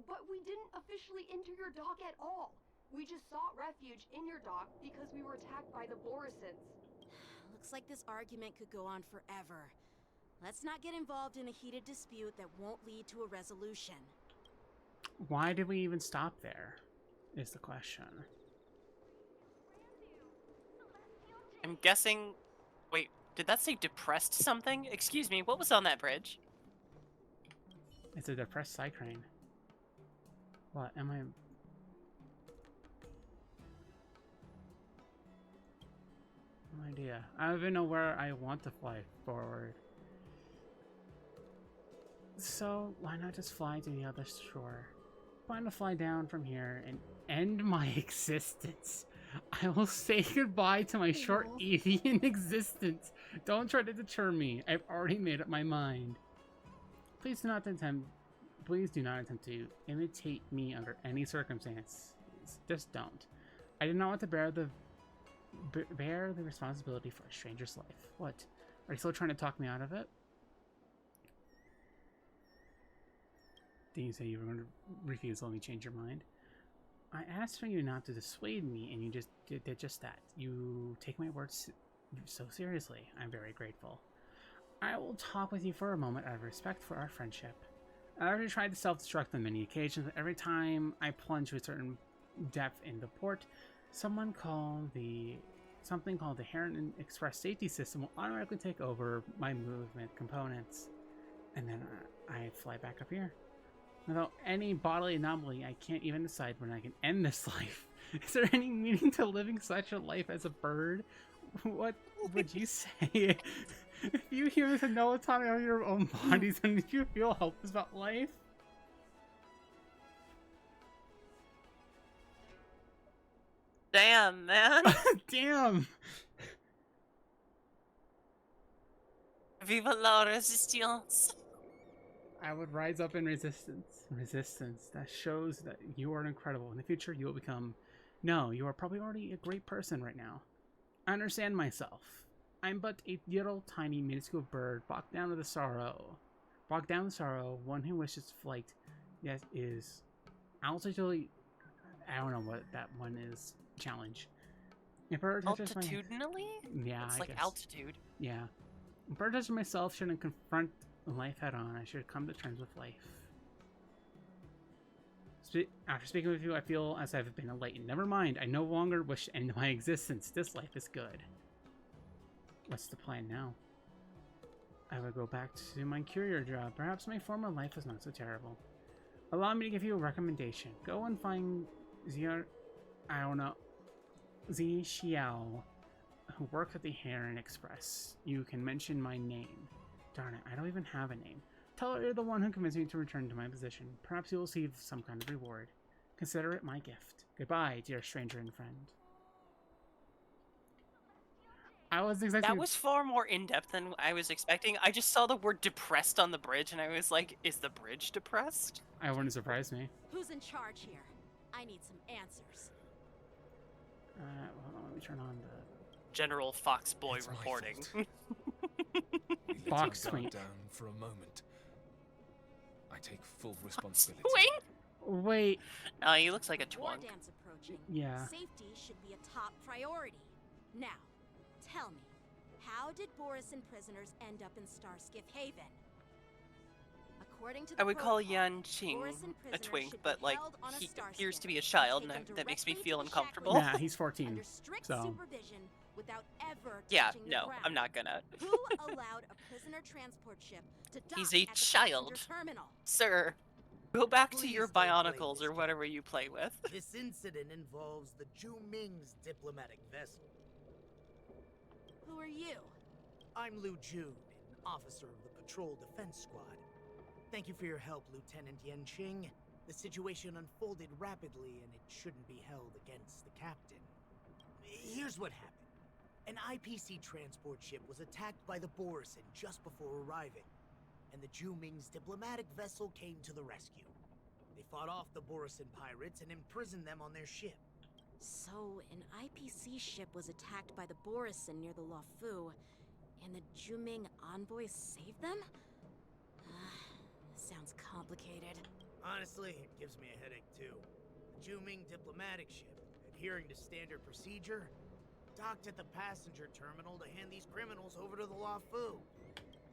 But we didn't officially enter your dock at all. We just sought refuge in your dock because we were attacked by the Borisons. Looks like this argument could go on forever. Let's not get involved in a heated dispute that won't lead to a resolution. Why did we even stop there? Is the question. I'm guessing... Wait, did that say depressed something? Excuse me, what was on that bridge? It's a depressed Psycrane. What am I... No idea. I don't even know where I want to fly forward. So, why not just fly to the other shore? Plan to fly down from here and end my existence. I will say goodbye to my short avian existence. Don't try to deter me. I've already made up my mind. Please do not attempt to imitate me under any circumstance. Just don't. I do not want to bear the responsibility for a stranger's life. What? Are you still trying to talk me out of it? Didn't you say you were going to refuse to let me change your mind? I asked for you not to dissuade me, and you just did just that. You take my words so seriously. I'm very grateful. I will talk with you for a moment out of respect for our friendship. I've already tried to self-destruct on many occasions, but every time I plunge to a certain depth in the port, something called the Heron Express safety system will automatically take over my movement components, and then I fly back up here. Without any bodily anomaly, I can't even decide when I can end this life. Is there any meaning to living such a life as a bird? What would you say? If you humans had no autonomy over your own bodies, then did you feel helpless about life? Damn, man. Damn. Viva la resistance. I would rise up in resistance. Resistance. That shows that you are incredible. In the future, you will become... No, you are probably already a great person right now. I understand myself. I'm but a little tiny minuscule bird, bogged down with the sorrow. Bogged down with sorrow, one who wishes flight, yet is altitudinally... I don't know what that one is. Challenge. If bird touches Altitudinally? Yeah, it's I like guess. Altitude. Yeah. If bird touches myself shouldn't confront life head on. I should come to terms with life. After speaking with you, I feel as I've been enlightened. Never mind, I no longer wish to end my existence. This life is good. What's the plan now? I will go back to my courier job. Perhaps my former life was not so terrible. Allow me to give you a recommendation. Go and find Zi Xiao, who works at the Heron Express. You can mention my name. Darn it, I don't even have a name. Tell her you're the one who convinced me to return to my position. Perhaps you will receive some kind of reward. Consider it my gift. Goodbye, dear stranger and friend. I was expecting... That was far more in-depth than I was expecting. I just saw the word depressed on the bridge, and I was like, is the bridge depressed? I wouldn't surprise me. Who's in charge here? I need some answers. Hold on, let me turn on the... General Foxboy It's my reporting. fault. We let Fox him guard Twink. down for a moment. I take full responsibility. Twink? Wait. He looks like a twunk. War dance approaching. Yeah. Safety should be a top priority. Now, tell me, how did Borisin prisoners end up in Starskiff Haven? According to the I would call protocol, Yan Qing Borisin a prisoners twink, should but be like, held on a he starskip appears to be a and child, and taken that makes me directly feel to the uncomfortable. shackling Yeah, he's 14. under strict So. supervision without ever Yeah, touching the no, ground. I'm not gonna. Who allowed a prisoner transport ship to dock He's a at the child. passenger terminal? Sir, go back to Please your don't play bionicles this or whatever you play with. This incident involves the Zhu Ming's diplomatic vessel. Who are you? I'm Lu Jun, an officer of the Patrol Defense Squad. Thank you for your help, Lieutenant Yanqing. The situation unfolded rapidly, and it shouldn't be held against the captain. Here's what happened. An IPC transport ship was attacked by the Borisin just before arriving, and the Zhu Ming's diplomatic vessel came to the rescue. They fought off the Borisin pirates and imprisoned them on their ship. So, an IPC ship was attacked by the Borisin near the Luofu, and the Juming envoys saved them? Sounds complicated. Honestly, it gives me a headache too. The Juming diplomatic ship, adhering to standard procedure, docked at the passenger terminal to hand these criminals over to the Luofu.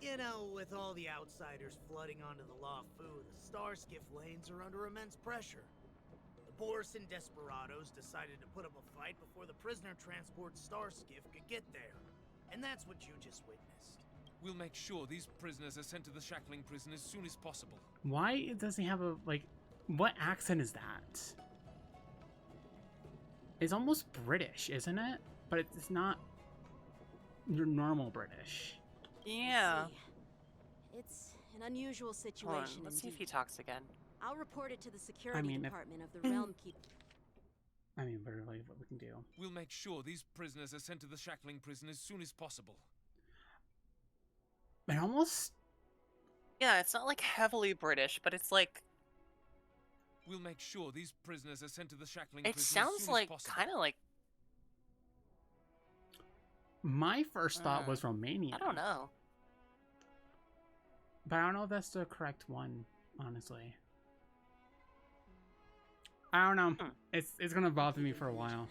You know, with all the outsiders flooding onto the Luofu, the Starskiff lanes are under immense pressure. The Borisin desperados decided to put up a fight before the prisoner transport Starskiff could get there. And that's what you just witnessed. We'll make sure these prisoners are sent to the shackling prison as soon as possible. Why does he have a, like, what accent is that? It's almost British, isn't it? But it's not your normal British. Yeah. It's an unusual Hold situation. on, let's see if he talks again. I'll report it to the security mean, if- department of the Realm Keep. I mean, literally what we can do. We'll make sure these prisoners are sent to the shackling prison as soon as possible. It almost... Yeah, it's not like heavily British, but it's like... We'll make sure these prisoners are sent to the shackling It prison as sounds soon like, as possible. kind of like... My first thought was Romania. I don't know. But I don't know if that's the correct one, honestly. I don't know. It's gonna bother me for a while.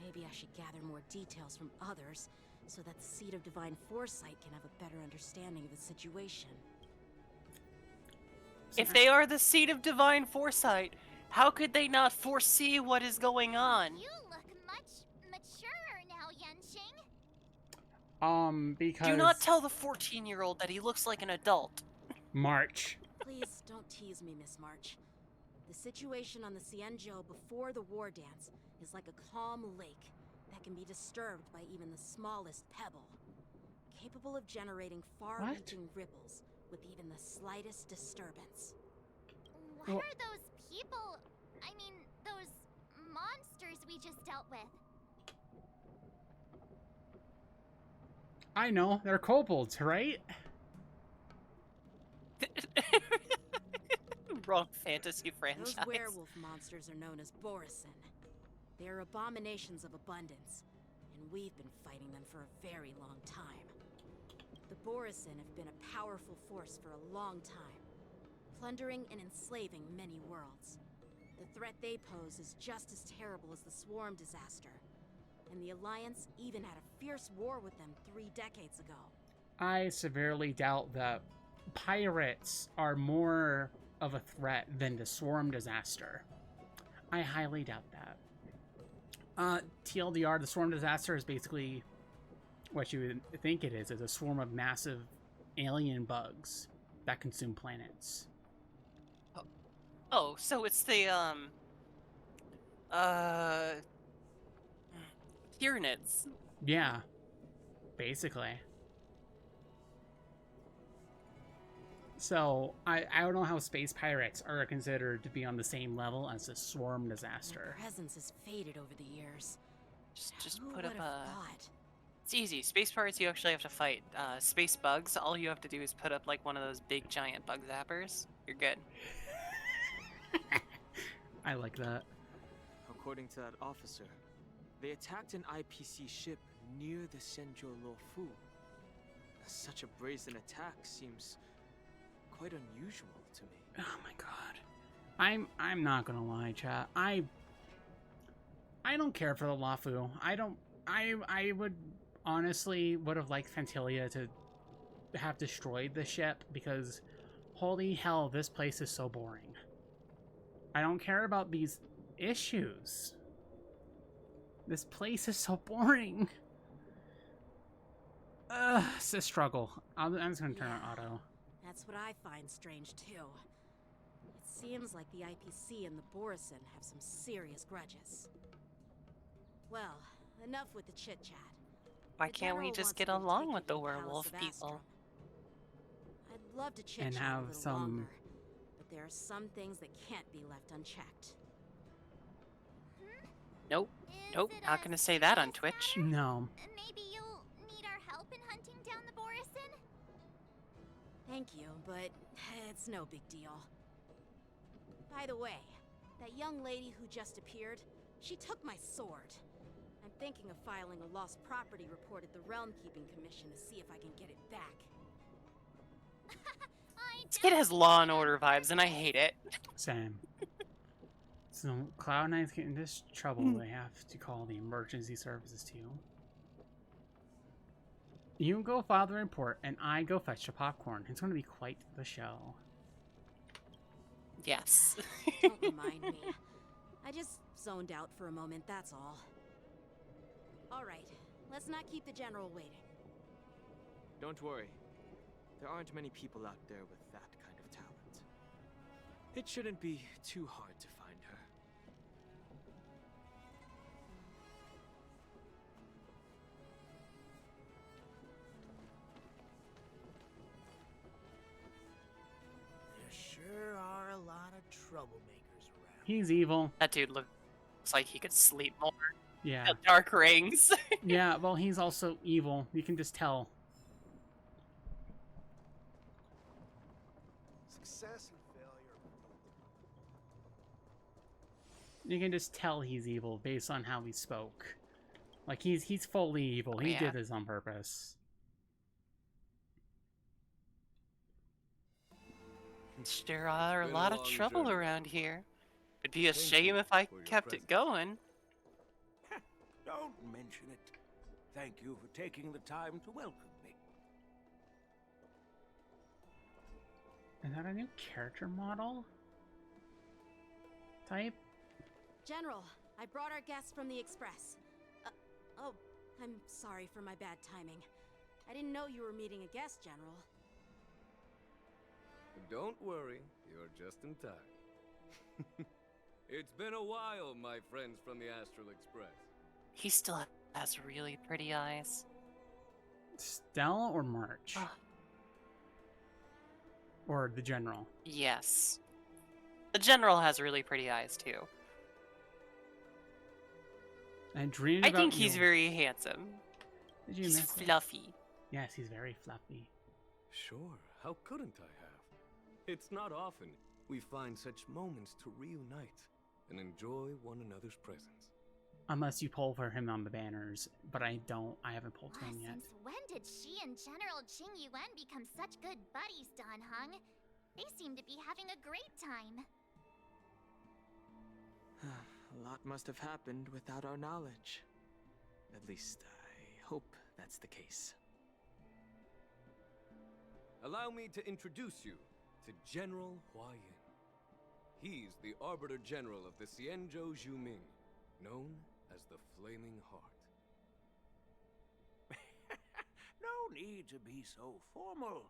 Maybe I should gather more details from others, so that the Seed of Divine Foresight can have a better understanding of the situation. If they are the seed of divine foresight, how could they not foresee what is going on? You look much maturer now, Yanqing. Because... Do not tell the 14-year-old that he looks like an adult. March. Please don't tease me, Miss March. The situation on the Xianzhou before the war dance is like a calm lake that can be disturbed by even the smallest pebble, capable of generating far-reaching ripples with even the slightest disturbance. What are those people? I mean, those monsters we just dealt with? I know, they're kobolds, right? Wrong fantasy franchise. Those werewolf monsters are known as Borisin. They are abominations of abundance, and we've been fighting them for a very long time. The Borisin have been a powerful force for a long time, plundering and enslaving many worlds. The threat they pose is just as terrible as the Swarm disaster, and the Alliance even had a fierce war with them 3 decades ago. I severely doubt that pirates are more of a threat than the Swarm disaster. I highly doubt that. TLDR, the Swarm disaster is basically what you would think it is a swarm of massive alien bugs that consume planets. Oh, so it's the, Tyranids. Yeah, basically. So I don't know how space pirates are considered to be on the same level as a swarm Their disaster. presence has faded over the years. Just Who put up would a. have thought? It's easy. Space pirates, you actually have to fight. Space bugs, all you have to do is put up like one of those big giant bug zappers. You're good. I like that. According to that officer, they attacked an IPC ship near the Xianzhou Luofu. Such a brazen attack seems quite unusual to me. Oh my god. I'm not gonna lie, chat. I don't care for the Luofu. I would honestly would have liked Fantilia to have destroyed the ship because holy hell, this place is so boring. I don't care about these issues. This place is so boring. It's a struggle. I'm just gonna turn on auto. That's what I find strange too. It seems like the IPC and the Borison have some serious grudges. Well, enough with the chit-chat. Why The can't we General just wants get me to along take with you the to Palace werewolf of people? Astrum. I'd love to chit-chat And a have little some- longer, but there are some things that can't be left unchecked. Nope. Is Nope. it Not a gonna say that on serious Twitch. matter? No. Maybe you'll need our help in hunting down the Borison? Thank you, but it's no big deal. By the way, that young lady who just appeared, she took my sword. I'm thinking of filing a lost property report at the Realm Keeping Commission to see if I can get it back. This kid has Law and Order vibes, and I hate it. Same. So Cloud Nine's getting into this trouble. They have to call the emergency services to you. You go file the report, and I go fetch the popcorn. It's going to be quite the show. Yes. Don't remind me. I just zoned out for a moment, that's all. Alright, let's not keep the General waiting. Don't worry. There aren't many people out there with that kind of talent. It shouldn't be too hard to find her. There sure are a lot of troublemakers around. He's evil. That dude looks like he could sleep more. Yeah. The dark rings. Yeah, well, he's also evil. You can just tell. Success and failure. You can just tell he's evil based on how he spoke. Like, he's fully evil. He Yeah. did this on purpose. There are a Been a lot of long trouble journey. around here. It'd be a Thank shame you if I for your kept it going. Don't mention it. Thank you for taking the time to welcome me. Is that a new character model? Type? General, I brought our guests from the Express. Oh, I'm sorry for my bad timing. I didn't know you were meeting a guest, General. Don't worry, you're just in time. It's been a while, my friends from the Astral Express. He still has really pretty eyes. Stella or March? Ah. Or the General? Yes. The General has really pretty eyes, too. I dreamed I about think he's you. very handsome. Did you He's miss it? fluffy. Yes, he's very fluffy. Sure, how couldn't I have? It's not often we find such moments to reunite and enjoy one another's presence. Unless you pull for him on the banners, but I don't. I haven't pulled for him yet. Since when did she and General Qing Yuan become such good buddies, Dan Heng? They seem to be having a great time. A lot must have happened without our knowledge. At least, I hope that's the case. Allow me to introduce you to General Hua Yin. He's the Arbiter General of the Xianzhou Zhuming, known as the Flaming Heart. No need to be so formal.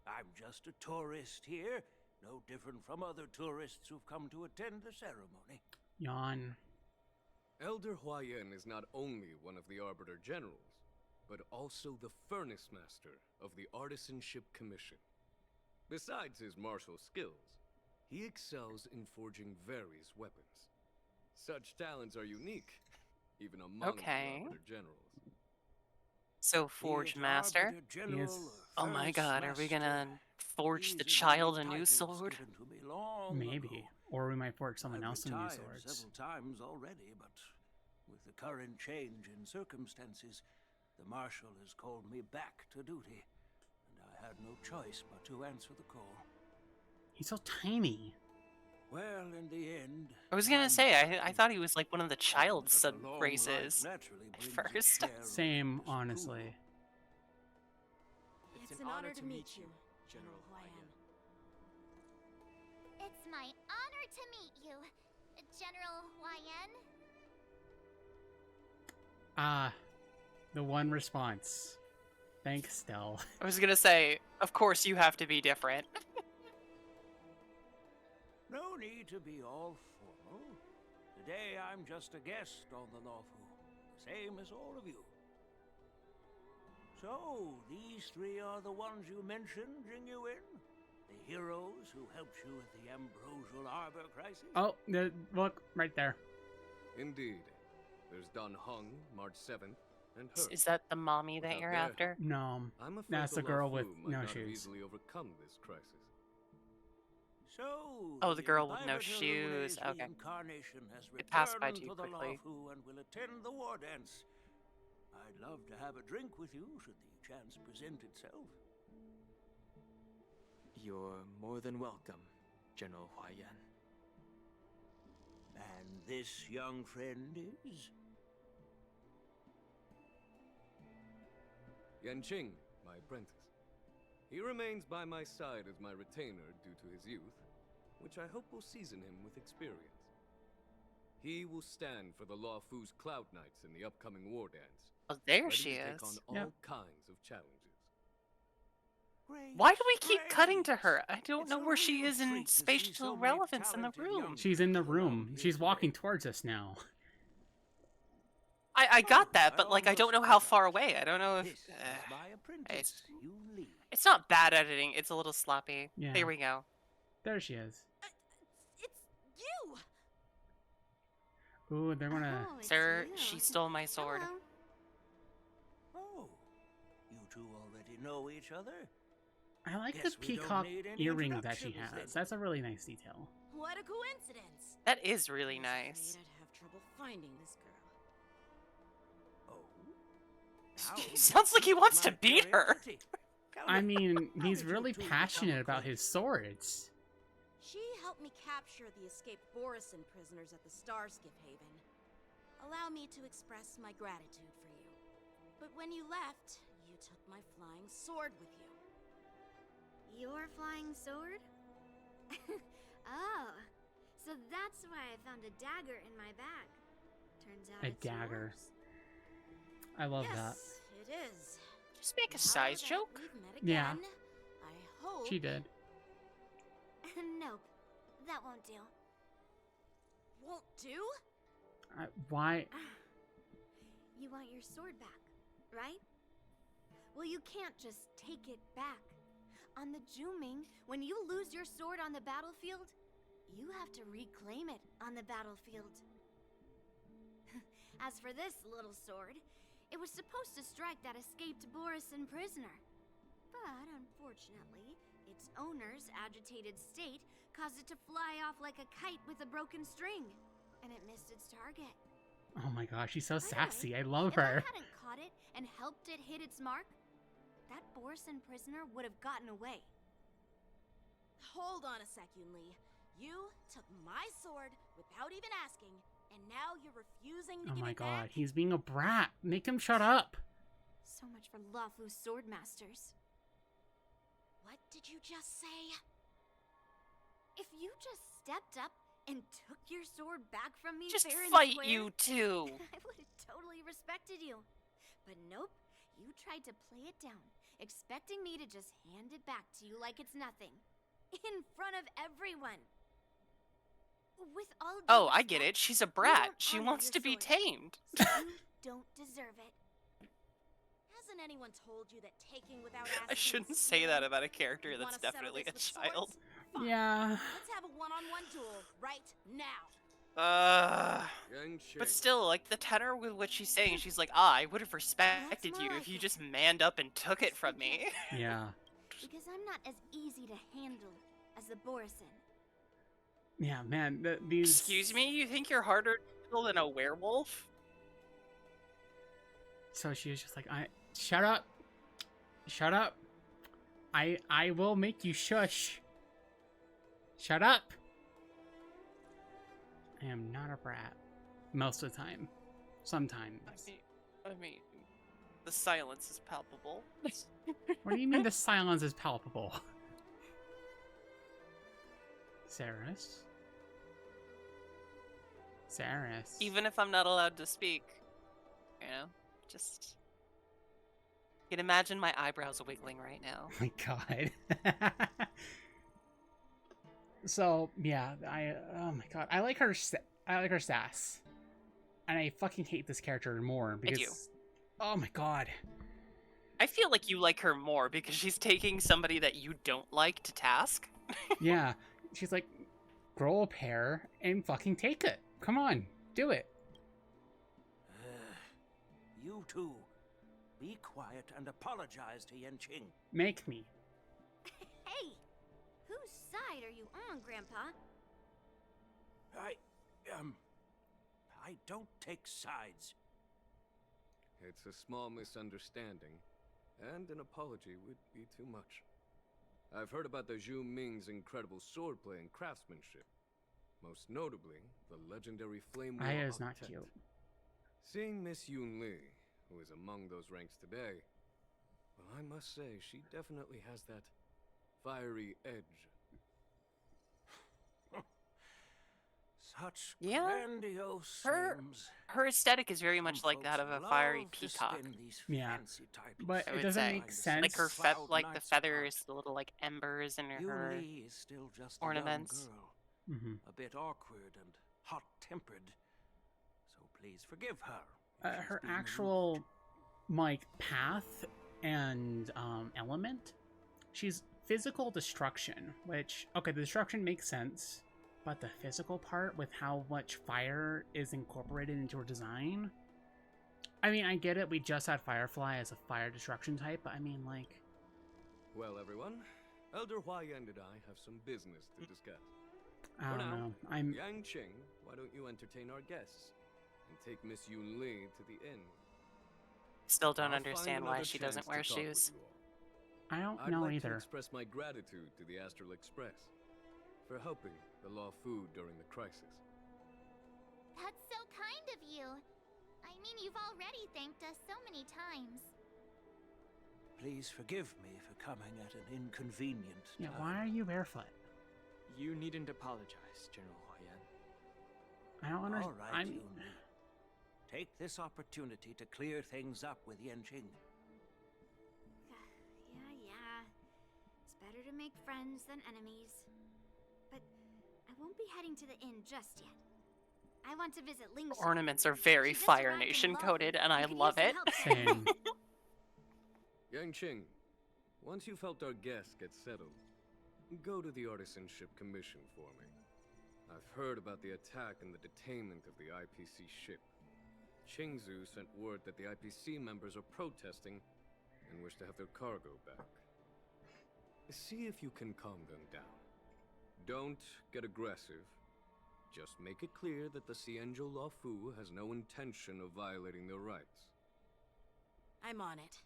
I'm just a tourist here, no different from other tourists who've come to attend the ceremony. Yawn. Elder Hua Yin is not only one of the Arbiter Generals, but also the Furnace Master of the Artisanship Commission. Besides his martial skills, he excels in forging various weapons. Such talents are unique, even among the Arbiter generals. So, Forge Master? Yes. Oh my god, are we gonna forge the child a new sword? Maybe. Or we might forge someone else some new Retired swords. several times already, but with the current change in circumstances, the Marshal has called me back to duty, and I had no choice but to answer the call. He's so tiny. Well, in the end, I was gonna say, I thought he was like one of the child sub races at first. Same, honestly. It's an honor to meet you, General Huayan. It's my honor to meet you, General Huayan. Ah, the one response. Thanks, Stell. I was gonna say, of course you have to be different. no need to be all formal. Today I'm just a guest on the Lawfu, the same as all of you. So, these three are the ones you mentioned, Jingyuin? The heroes who helped you with the Ambrosial Arbor crisis? Oh, look, right there. Indeed. There's Dan Heng, March 7th, and her. Is that the mommy that you're after? No, I'm afraid that's the girl with Lawfu might no not have shoes. easily overcome this crisis. So, Oh, the girl with no Vibrator shoes. Luminae's Okay. reincarnation has It passed by returned too to the quickly. Lawfu and will attend the war dance. I'd love to have a drink with you should the chance present itself. You're more than welcome, General Huayan. And this young friend is? Yanqing, my apprentice. He remains by my side as my retainer due to his youth, which I hope will season him with experience. He will stand for the Lawfu's Cloud Knights in the upcoming war dance. Oh, there ready she to take is. on all Yep. kinds of challenges. Why do we keep cutting to her? I don't know where she is in spatial relevance in the room. She's in the room. She's walking towards us now. I got that, but like I don't know how far away. I don't know if My apprentice, you lead. it's not bad editing. It's a little sloppy. Yeah. There we go. There she is. It's you! Ooh, they're gonna... Oh, it's Sir, you. she stole my sword. Hello. Oh, you two already know each other? I like Guess the we don't peacock need any earring that she introductions has. then. That's a really nice detail. What a coincidence! That is really I was nice. afraid I'd have trouble finding this girl. Oh. He sounds like he wants to beat her. I mean, he's really passionate about his swords. She helped me capture the escaped Borisin prisoners at the Starskiff Haven. Allow me to express my gratitude for you. But when you left, you took my flying sword with you. Your flying sword? Oh, so that's why I found a dagger in my bag. Turns out A it's dagger. yours. I love yes, that. it is. Just make a Now size that joke. we've met Yeah. again, I hope She did. Nope, that won't do. won't do. Why? You want your sword back, right? Well, you can't just take it back. On the Juming, when you lose your sword on the battlefield, you have to reclaim it on the battlefield. As for this little sword, it was supposed to strike that escaped Borisin prisoner. But unfortunately, its owner's agitated state caused it to fly off like a kite with a broken string, and it missed its target. Oh my gosh, she's so By the way, sassy. I love if her. I hadn't caught it and helped it hit its mark, that Borisin prisoner would have gotten away. Hold on a sec, Yunli. You took my sword without even asking, and now you're refusing to Oh give my it god, back? he's being a brat. Make him shut up. So much for Lawfu swordmasters. What did you just say? If you just stepped up and took your sword back from me Just fair and fight square, you too. I would have totally respected you. But nope, you tried to play it down, expecting me to just hand it back to you like it's nothing. In front of everyone. With all due Oh, I get respect, it. She's a you brat. don't She honor wants your to be sword, tamed. so you don't deserve it. As Hasn't anyone told you that taking without asking I shouldn't is say that stealing? about a character You that's wanna settle definitely a this with child. swords? Fine. Yeah. Let's have a one-on-one duel right now. But still, like, the tenor with what she's saying, she's like, I would have respected you if you just manned up and took it from me. Yeah. Because I'm not as easy to handle as the Borisin. Yeah, man. These. Excuse me? You think you're harder to handle than a werewolf? So she was just like, shut up. Shut up. I will make you shush. Shut up. I am not a brat. Most of the time. Sometimes. I mean, the silence is palpable. What do you mean the silence is palpable? Saris? Saris? Even if I'm not allowed to speak, you know, just... You can imagine my eyebrows wiggling right now. Oh my god. So, yeah, oh my god. I like her sass. And I fucking hate this character more because... I do. Oh my god. I feel like you like her more because she's taking somebody that you don't like to task. Yeah. She's like, grow a pair and fucking take it. Come on, do it. You two, be quiet and apologize to Yanqing. Make me. Hey! Whose side are you on, Grandpa? I don't take sides. It's a small misunderstanding, and an apology would be too much. I've heard about the Zhu Ming's incredible swordplay and craftsmanship. Most notably, the legendary Flame War Aya is not Octet. cute. Seeing Miss Yun Li, who is among those ranks today, well, I must say, she definitely has that fiery edge. Such Yeah. grandiose Her names. her aesthetic is very much like that of a fiery Love to peacock. spin these Yeah. fancy titles. But I it would doesn't say. make sense. Like her Cloud like the Knight's feathers, the little like embers in Yu her Li is still just ornaments. a young girl, Mm-hmm. a bit awkward and hot-tempered. So please forgive her. She's Her been actual, like, path and element, she's physical destruction, which, okay, the destruction makes sense, but the physical part with how much fire is incorporated into her design, I mean, I get it, we just had Firefly as a fire destruction type, but I mean, like... Well, everyone, Elder Huayan and I have some business to discuss. I For don't now, know, I'm... Yanqing, why don't you entertain our guests and take Miss Yun Li to the inn? Still don't I'll understand find why another she chance doesn't to wear talk with shoes. you all. I don't I'd know like to either. express my gratitude to the Astral Express for helping the Law Fu during the crisis. That's so kind of you. I mean, you've already thanked us so many times. Please forgive me for coming at an inconvenient Yeah, time. why are you barefoot? You needn't apologize, General Huayan. I don't All understand. right, Yun Li. Take this opportunity to clear things up with Yanqing. Yeah. It's better to make friends than enemies. But I won't be heading to the inn just yet. I want to visit Ling Shan. Ornaments are very She just Fire arrived in Nation Love. coded, and I You could love use it. some help. Same. Yanqing, once you've helped our guests get settled, go to the Artisanship Commission for me. I've heard about the attack and the detainment of the IPC ship. Qingzu sent word that the IPC members are protesting and wish to have their cargo back. See if you can calm them down. Don't get aggressive. Just make it clear that the Xianzhou Law Fu has no intention of violating their rights. I'm on it.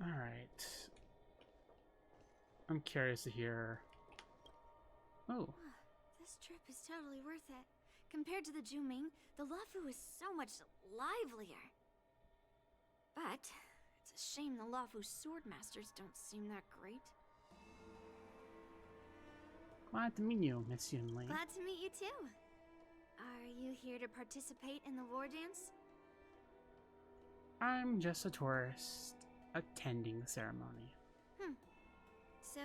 Alright. I'm curious to hear... Oh. This trip is totally worth it. Compared to the Juming, the Luofu is so much livelier. But it's a shame the Luofu swordmasters don't seem that great. Glad to meet you, Miss Yun Li. Glad to meet you too. Are you here to participate in the war dance? I'm just a tourist attending the ceremony. So,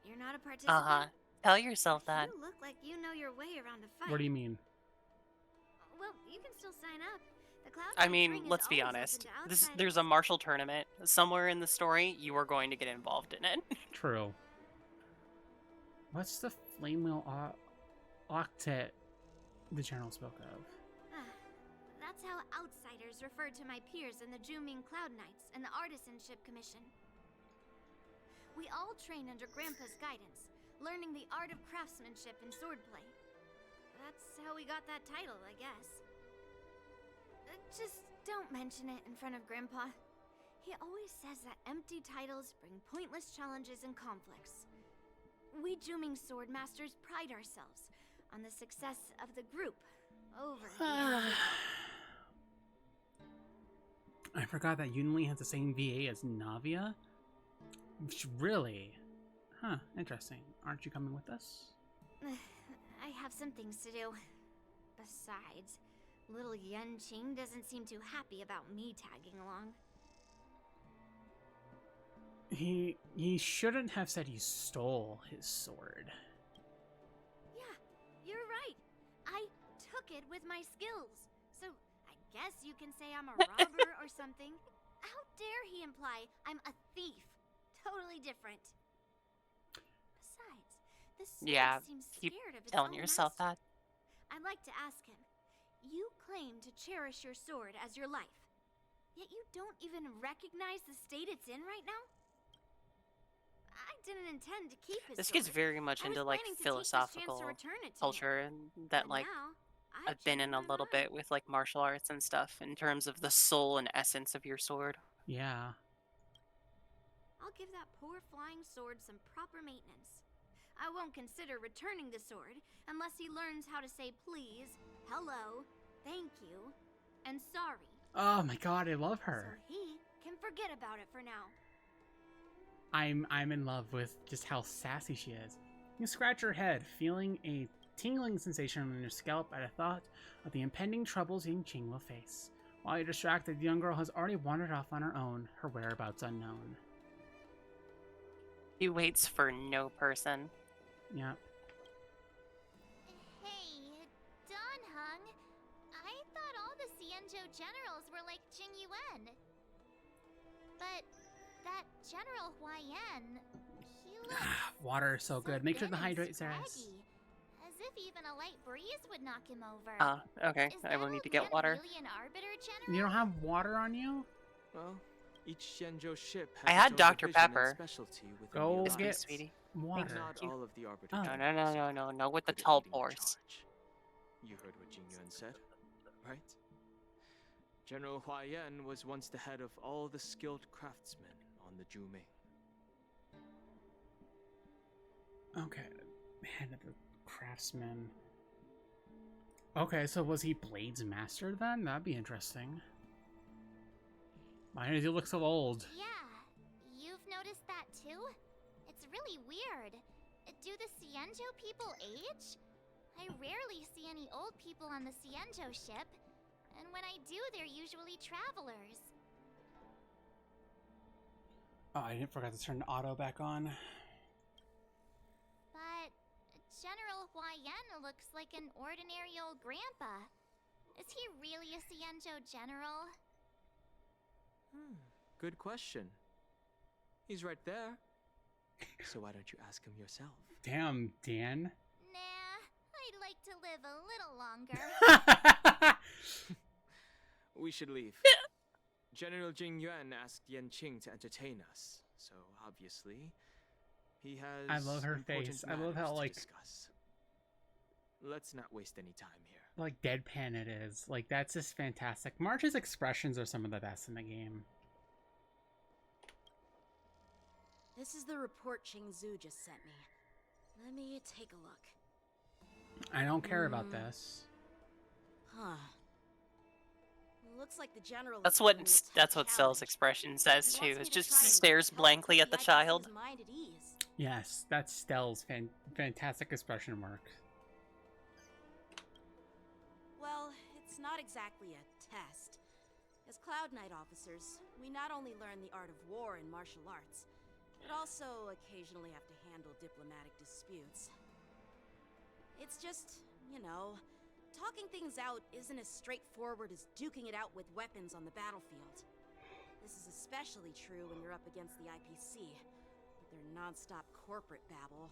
you're not a participant? Uh-huh. Tell yourself that. You look like you know your way around a fight. What do you mean? Well, you can still sign up. The Cloud I Knights mean, ring is let's be always open honest. to There's outsiders. a martial tournament somewhere in the story. You are going to get involved in it. True. What's the flame wheel octet the general spoke of? That's how outsiders refer to my peers in the Juming Cloud Knights and the Artisanship Commission. We all train under Grandpa's guidance, learning the art of craftsmanship and swordplay. That's how we got that title, I guess. Just don't mention it in front of Grandpa. He always says that empty titles bring pointless challenges and conflicts. We Juming Sword Masters pride ourselves on the success of the group over the I forgot that Yunli has the same VA as Navia. Really? Huh, interesting. Aren't you coming with us? I have some things to do. Besides, little Yanqing doesn't seem too happy about me tagging along. He shouldn't have said he stole his sword. Yeah, you're right. I took it with my skills. So I guess you can say I'm a robber or something. How dare he imply I'm a thief? Totally different. Besides, the sword seems keep scared of its telling own yourself master. that. I'd like to ask him. You claim to cherish your sword as your life, yet you don't even recognize the state it's in right now? I didn't intend to keep his This sword. gets very much I was into like planning to take this chance to philosophical return it to him. culture and that But like now, I've been in a little bit with like martial arts and stuff in terms of the soul and essence of your sword. Yeah. I'll give that poor flying sword some proper maintenance. I won't consider returning the sword unless he learns how to say please, hello, thank you, and sorry. Oh my god, I love her. So he can forget about it for now. I'm in love with just how sassy she is. You scratch her head, feeling a tingling sensation on your scalp at a thought of the impending troubles Yanqing will face. While you're distracted, the young girl has already wandered off on her own, her whereabouts unknown. He waits for no person. Yeah. Hey, Don Hung. I thought all the Xianzhou generals were like Jing Yuan. But that General Huayan, he looks Water is so good. Make sure to thin and hydrate, Saris. scraggy, as if even a light breeze would knock him over. Okay. Is I will that need to old get man water. really an arbiter, General? You don't have water on you? Well, each Xianzhou ship has I its had own Dr. division and Pepper. specialty within Go the get alliance. sweetie. water. Not all of the arbiters. Oh. No, with the tall pores. You heard what Jing Yuan said, right? General Huayan was once the head of all the skilled craftsmen on the Juming. Okay, head of the craftsman. Okay, so was he Blade's master then? That'd be interesting. Why does he look so old? Yeah, you've noticed that too? It's really weird. Do the Xianzhou people age? I rarely see any old people on the Xianzhou ship, and when I do, they're usually travelers. Oh, I didn't forget to turn the auto back on. But General Huayan looks like an ordinary old grandpa. Is he really a Xianzhou general? Good question. He's right there. So why don't you ask him yourself? Damn, Dan. Nah, I'd like to live a little longer. We should leave. General Jing Yuan asked Yanqing to entertain us, so obviously he has. I love her important face. I love how matters to like discuss. Let's not waste any time here. like deadpan it is. Like that's just fantastic. March's expressions are some of the best in the game. This is the report Qingzu just sent me. Let me take a look. I don't care about this. Huh. Looks like the general. That's what Cell's expression says too. It just stares blankly at the child. Mind at ease. Yes, that's Stell's fantastic expression work. Well, it's not exactly a test. As Cloud Knight officers, we not only learn the art of war and martial arts, but also occasionally have to handle diplomatic disputes. It's just, you know, talking things out isn't as straightforward as duking it out with weapons on the battlefield. This is especially true when you're up against the IPC, with their non-stop corporate babble.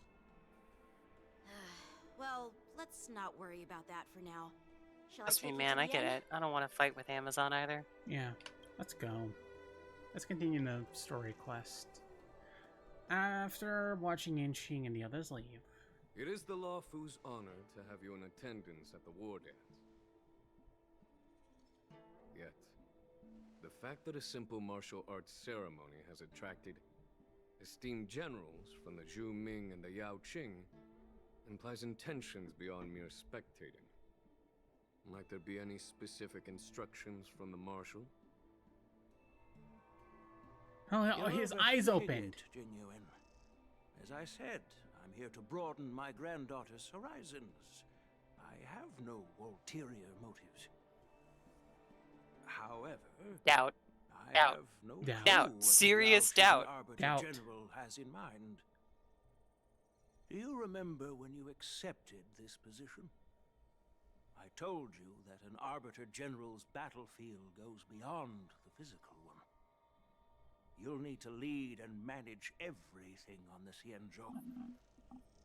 Well, let's not worry about that for now. Shall Trust I me, take man, you I to the get end? it. I don't want to fight with Amazon either. Yeah, let's go. Let's continue the story quest. After watching Inching and the others leave. It is the Lawfu's honor to have you in attendance at the war dance. Yet, the fact that a simple martial arts ceremony has attracted esteemed generals from the Zhu Ming and the Yao Qing implies intentions beyond mere spectating. Might there be any specific instructions from the marshal? Oh, You're his eyes overthinking opened. it, Genuine. As I said, I'm here to broaden my granddaughter's horizons. I have no ulterior motives. However, Doubt. I Doubt. have no Doubt. clue Doubt. what the Serious Yao Qing doubt. Arbiter Doubt. General has in mind. Do you remember when you accepted this position? I told you that an Arbiter General's battlefield goes beyond the physical one. You'll need to lead and manage everything on the Xianzhou.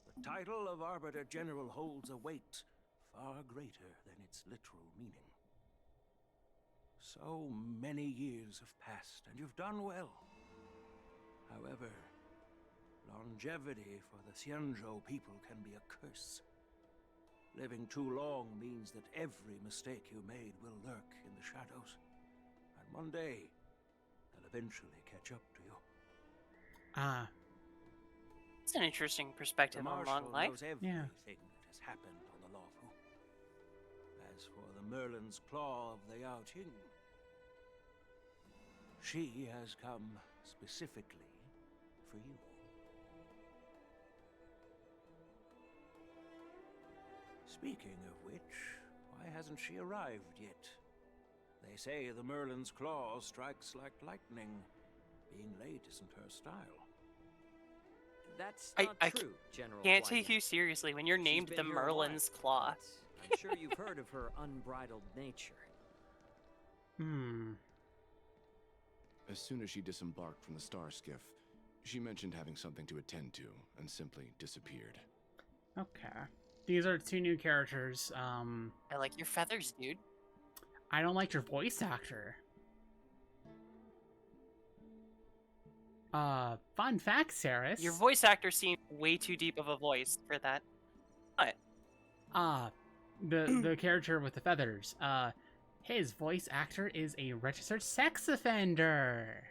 The title of Arbiter General holds a weight far greater than its literal meaning. So many years have passed, and you've done well. However, longevity for the Xianzhou people can be a curse. Living too long means that every mistake you made will lurk in the shadows. And one day, they'll eventually catch up to you. Ah, It's an interesting perspective The on Marshal long life. knows everything that has happened on the Lawfu. As for the Merlin's Claw of the Yao Qing, she has come specifically for you. Speaking of which, why hasn't she arrived yet? They say the Merlin's Claw strikes like lightning. Being late isn't her style. That's I, not I true, General can't Huaiyan. take you seriously when you're She's named been the here a while, Merlin's Claw. but I'm sure you've heard of her unbridled nature. As soon as she disembarked from the star skiff, she mentioned having something to attend to and simply disappeared. okay. These are two new characters. I like your feathers, dude. I don't like your voice actor. Fun fact, Saris. Your voice actor seemed way too deep of a voice for that. What? The character with the feathers. His voice actor is a registered sex offender.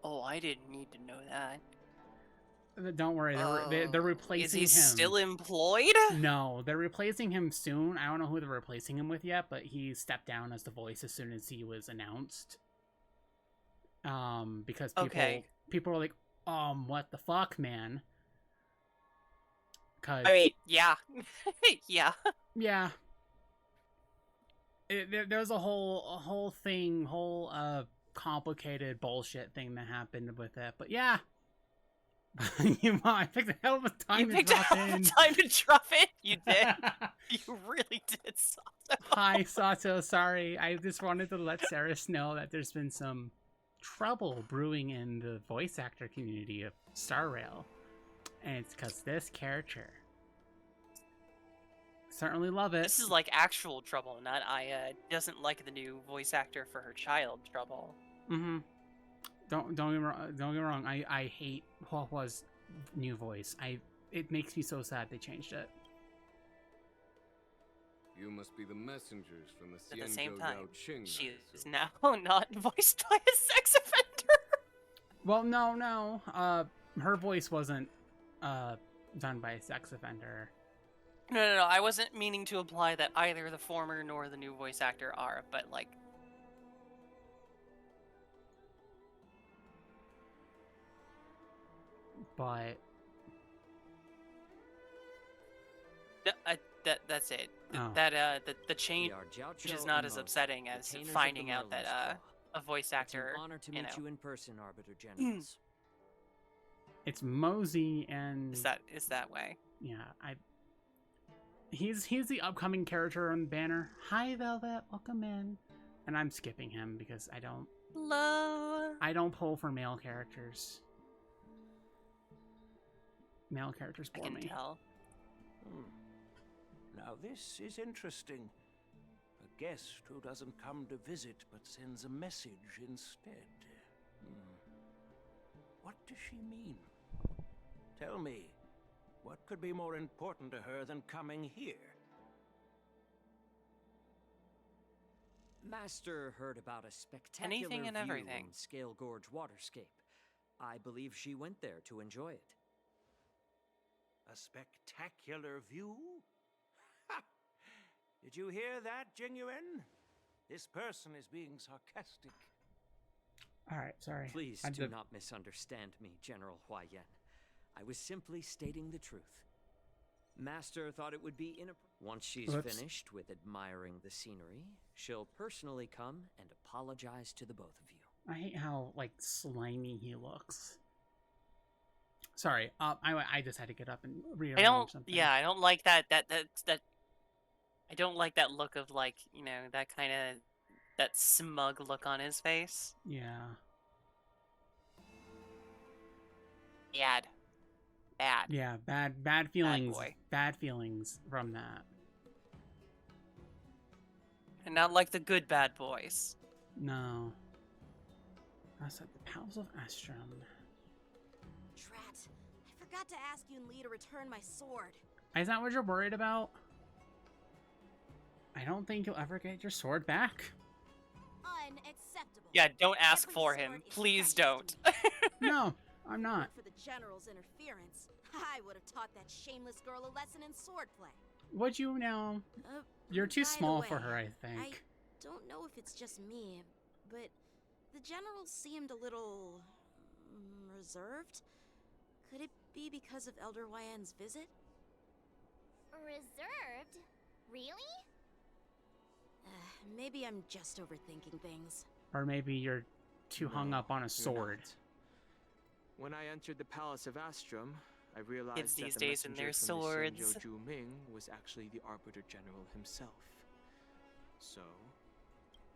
Oh, I didn't need to know that. Don't worry, they're replacing him. Is he still employed? No, they're replacing him soon. I don't know who they're replacing him with yet, but he stepped down as the voice as soon as he was announced. Because people were like, what the fuck, man? I mean, yeah. Yeah. Yeah. There's a whole thing, complicated bullshit thing that happened with it. But yeah. I picked a hell of a time to drop in. Time to drop it? You did. You really did, Sato. Hi, Sato. Sorry. I just wanted to let Saris know that there's been some trouble brewing in the voice actor community of Star Rail. And it's because this character. Certainly love it. This is like actual trouble, not Aya doesn't like the new voice actor for her child trouble. Mm-hmm. Don't get me wrong. I hate Huahua's new voice. It makes me so sad they changed it. You must be the messengers from the At the same Xianzhou time, Yao Qing. she is now not voiced by a sex offender. Well, no. Her voice wasn't done by a sex offender. No. I wasn't meaning to imply that either the former nor the new voice actor are, but like. But that's it. Oh. The change which is not as upsetting as finding out that a voice actor. It's an honor to meet you in person, Arbiter Hmm. Generals. it's Mosey and Is that way? He's the upcoming character on the banner. Hi Velvet, welcome in. And I'm skipping him because I don't pull for male characters. Male characters bore me. I can tell. Now this is interesting. A guest who doesn't come to visit but sends a message instead. What does she mean? Tell me, what could be more important to her than coming here? Master heard about a spectacular Anything and view everything. on Scale Gorge Waterscape. I believe she went there to enjoy it. A spectacular view? Ha! Did you hear that, Jingyuan? This person is being sarcastic. Alright, sorry. Please do not misunderstand me, General Hua Yan. I was simply stating the truth. Master thought it would be inappropriate. Once she's finished with admiring the scenery, she'll personally come and apologize to the both of you. I hate how, like, slimy he looks. Sorry, I just had to get up and rearrange something. Yeah, I don't like that. I don't like that look of, like, you know, that kind of, that smug look on his face. Yeah. Bad. Yeah, bad feelings. Bad boy. Bad feelings from that. And not like the good bad boys. No. That's at the Palace of Astrum. Drat. I forgot to ask Yun Li to return my sword. Is that what you're worried about? I don't think you'll ever get your sword back. Unacceptable. Yeah, don't ask for him. Please don't. No, I'm not. For the general's interference, I would have taught that shameless girl a lesson in swordplay. Would you now? You're too By the small for way, her, I I think. don't know if it's just me, but the general seemed a little reserved. Could it be because of Elder Yan's visit? Reserved? Really? Maybe I'm just overthinking things. Or maybe you're too hung up on a sword. When I entered the Palace of Astrum, I realized Kids that these the days and messenger their from swords. the Xianzhou Zhuming was actually the Arbiter General himself. So,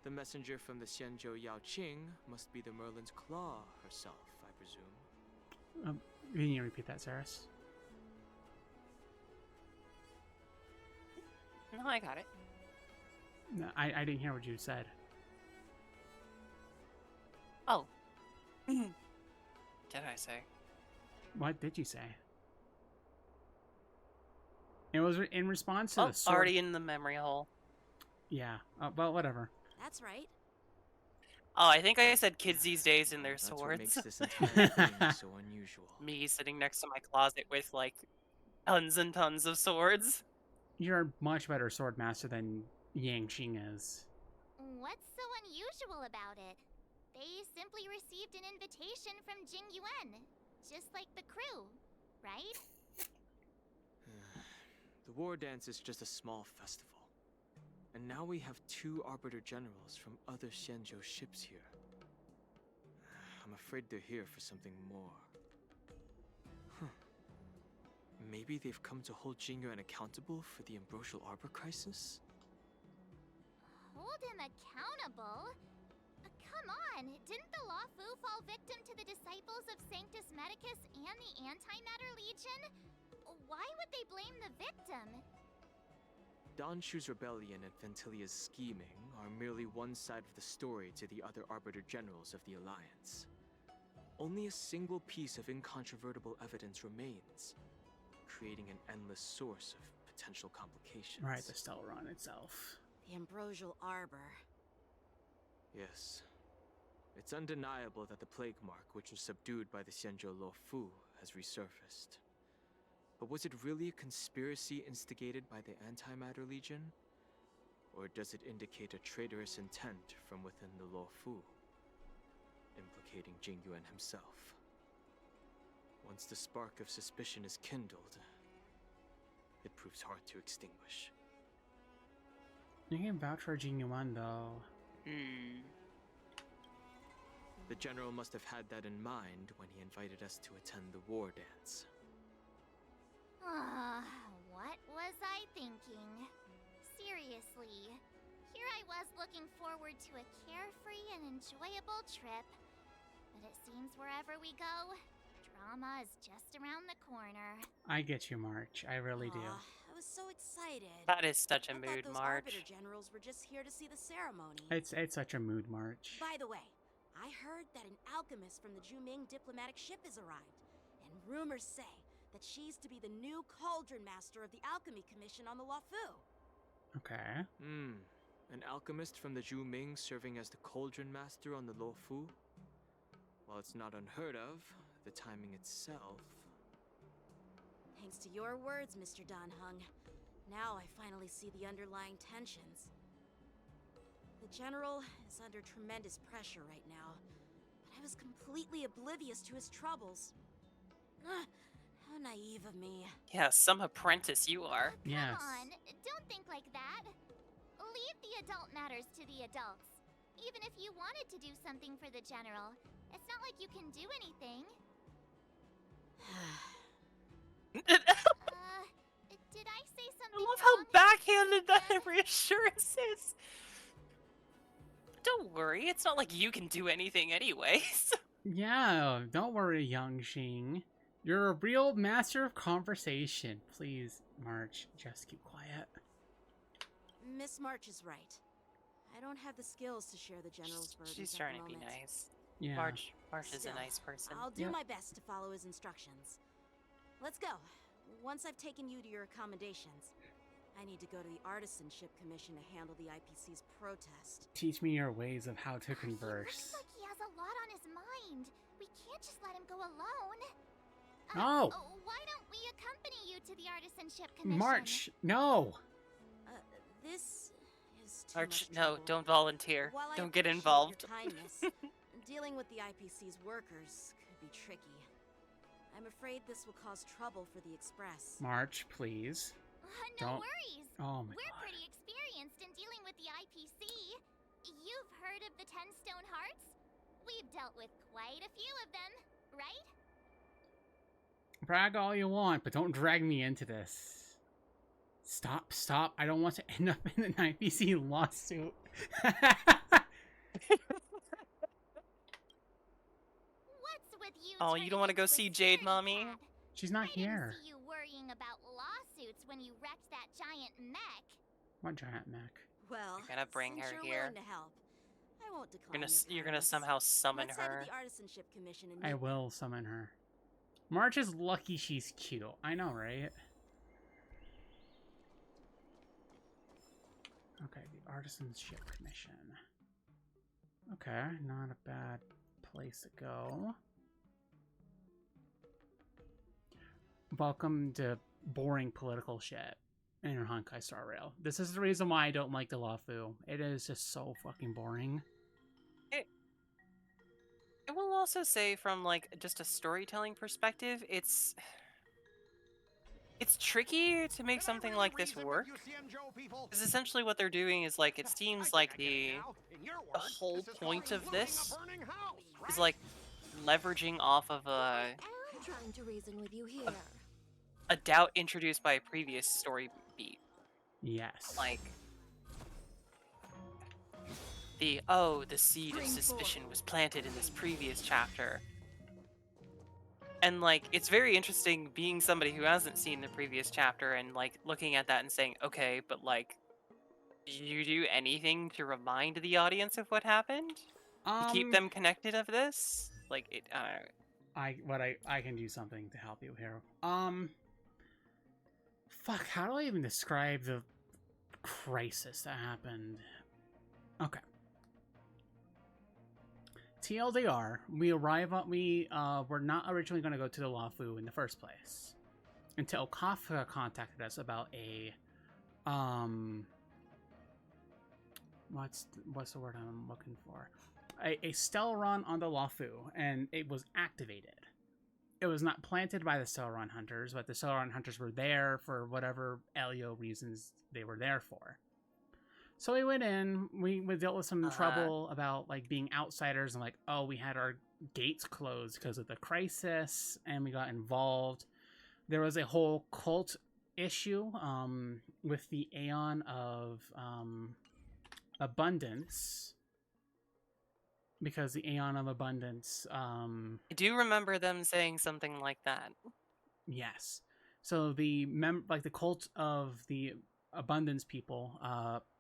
the messenger from the Xianzhou Yaoqing must be the Merlin's Claw herself, I presume. Can you repeat that, Saris? No, I got it. No, I didn't hear what you said. Oh. Did I say? What did you say? It was in response to the sword. Already in the memory hole. Yeah. Well, whatever. That's right. Oh, I think I said kids these days and their That's what swords. makes this entire thing so unusual. Me sitting next to my closet with, like, tons and tons of swords. You're a much better sword master than Yang Xing is. What's so unusual about it? They simply received an invitation from Jingyuan, just like the crew, right? The war dance is just a small festival. And now we have 2 Arbiter Generals from other Xianzhou ships here. I'm afraid they're here for something more. Maybe they've come to hold Jingyuan accountable for the Ambrosial Arbor crisis? Hold him accountable? Come on, didn't the Luofu fall victim to the disciples of Sanctus Medicus and the Antimatter Legion? Why would they blame the victim? Danshu's rebellion and Ventilia's scheming are merely one side of the story to the other Arbiter Generals of the Alliance. Only a single piece of incontrovertible evidence remains, creating an endless source of potential complications. Right, the Stellaron itself. The Ambrosial Arbor. Yes. It's undeniable that the Plague Mark, which was subdued by the Xianzhou Luofu, has resurfaced. But was it really a conspiracy instigated by the Antimatter Legion? Or does it indicate a traitorous intent from within the Luofu, implicating Jingyuan himself? Once the spark of suspicion is kindled, it proves hard to extinguish. You can vouch for Jingyuan, though. The General must have had that in mind when he invited us to attend the war dance. What was I thinking? Seriously, here I was looking forward to a carefree and enjoyable trip. But it seems wherever we go, drama is just around the corner. I get you, March. I really do. I was so excited. That is such a I mood, thought those March. Arbiter Generals were just here to see the ceremony. It's such a mood, March. By the way, I heard that an alchemist from the Juming diplomatic ship has arrived, and rumors say that she's to be the new Cauldron Master of the Alchemy Commission on the Luofu. Okay. An alchemist from the Juming serving as the Cauldron Master on the Luofu? While it's not unheard of, the timing itself... Thanks to your words, Mr. Dan Heng, now I finally see the underlying tensions. The General is under tremendous pressure right now, but I was completely oblivious to his troubles. How naive of me. Yeah, some apprentice you are. Yes. Come on, don't think like that. Leave the adult matters to the adults. Even if you wanted to do something for the General, it's not like you can do anything. Did I say something I love wrong? how backhanded that reassurance is. Don't worry, it's not like you can do anything anyways. Yeah, don't worry, Young Xing. You're a real master of conversation. Please, March, just keep quiet. Miss March is right. I don't have the skills to share the General's burdens. She's trying to be nice. Yeah. March is Still, a nice person. I'll do my best to follow his instructions. Let's go. Once I've taken you to your accommodations, I need to go to the Artisanship Commission to handle the IPC's protest. Teach me your ways of how to converse. Looks like he has a lot on his mind. We can't just let him go alone. No. Why don't we accompany you to the Artisanship Commission? March, no. This is too March, much no, trouble. don't volunteer. While I Don't get appreciate involved. Your kindness, dealing with the IPC's workers could be tricky. I'm afraid this will cause trouble for the Express. March, please. No Don't. worries. Oh my We're god. pretty experienced in dealing with the IPC. You've heard of the 10 Stone Hearts? We've dealt with quite a few of them, right? Brag all you want, but don't drag me into this. Stop. I don't want to end up in an IPC lawsuit. What's with you? Oh, you don't want to go see Jade, Mommy? She's not here. See you worrying about lawsuits when you wrecked that giant mech. What giant mech? Well, You're gonna bring since her you're here. willing to help, I won't decline. You're gonna somehow summon Let's head her. to the Artisanship Commission and I meet will summon her. March is lucky she's cute. I know, right? Okay, the Artisanship Commission. Okay, not a bad place to go. Welcome to boring political shit in your Honkai Star Rail. This is the reason why I don't like the Luofu. It is just so fucking boring. I will also say, from like just a storytelling perspective, it's tricky to make something like this work. Because essentially what they're doing is like, it seems like the whole point of this is like leveraging off of I'm trying to reason with you here. a doubt introduced by a previous story beat. Yes. Like the seed of suspicion was planted in this previous chapter. And like, it's very interesting being somebody who hasn't seen the previous chapter and like looking at that and saying, okay, but like, did you do anything to remind the audience of what happened? To keep them connected of this? Like, it, I can do something to help you here. Fuck, how do I even describe the crisis that happened? Okay. TLDR, we arrive at, we were not originally going to go to the Luofu in the first place. Until Kafka contacted us about a, what's the word I'm looking for? A Stellaron on the Luofu, and it was activated. It was not planted by the Stellaron Hunters, but the Stellaron Hunters were there for whatever Elio reasons they were there for. So we went in, we dealt with some trouble about like being outsiders and like, oh, we had our gates closed because of the crisis and we got involved. there was a whole cult issue with the Aeon of Abundance, because the Aeon of Abundance I do remember them saying something like that. yes, so the the cult of the Abundance people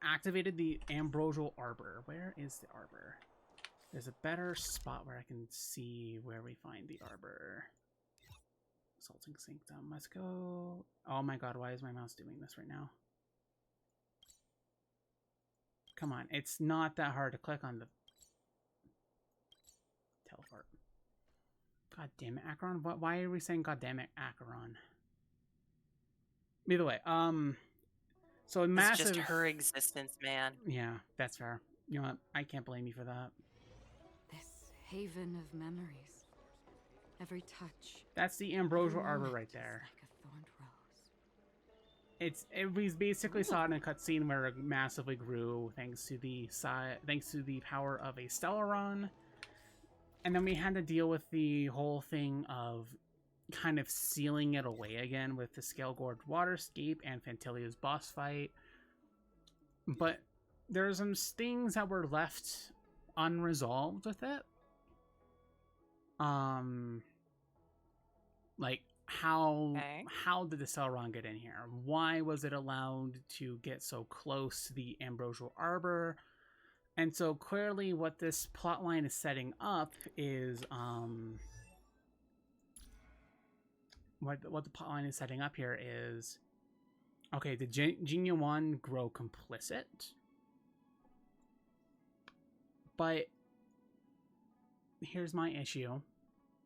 activated the Ambrosial Arbor. Where is the Arbor? There's a better spot where I can see where we find the Arbor. Assaulting Sanctum. Let's go. Oh my god, why is my mouse doing this right now? Come on, it's not that hard to click on the teleport. God damn it, Acheron. Why are we saying god damn it, Acheron? Either way, so massive. It's just her existence, man. Yeah, that's fair. You know what? I can't blame you for that. This haven of memories. Every touch. That's the Ambrosial Arbor right there. Like a thorned rose. We basically saw it in a cutscene where it massively grew thanks to the power of a Stellaron, and then we had to deal with the whole thing of kind of sealing it away again with the Scale Gorge Waterscape and Phantilia's boss fight. But there are some things that were left unresolved with it. Like how did the Stellaron get in here? Why was it allowed to get so close to the Ambrosial Arbor? And so clearly what this plotline is setting up is what the plotline is setting up here is, okay, did Jingyuan grow complicit? But here's my issue.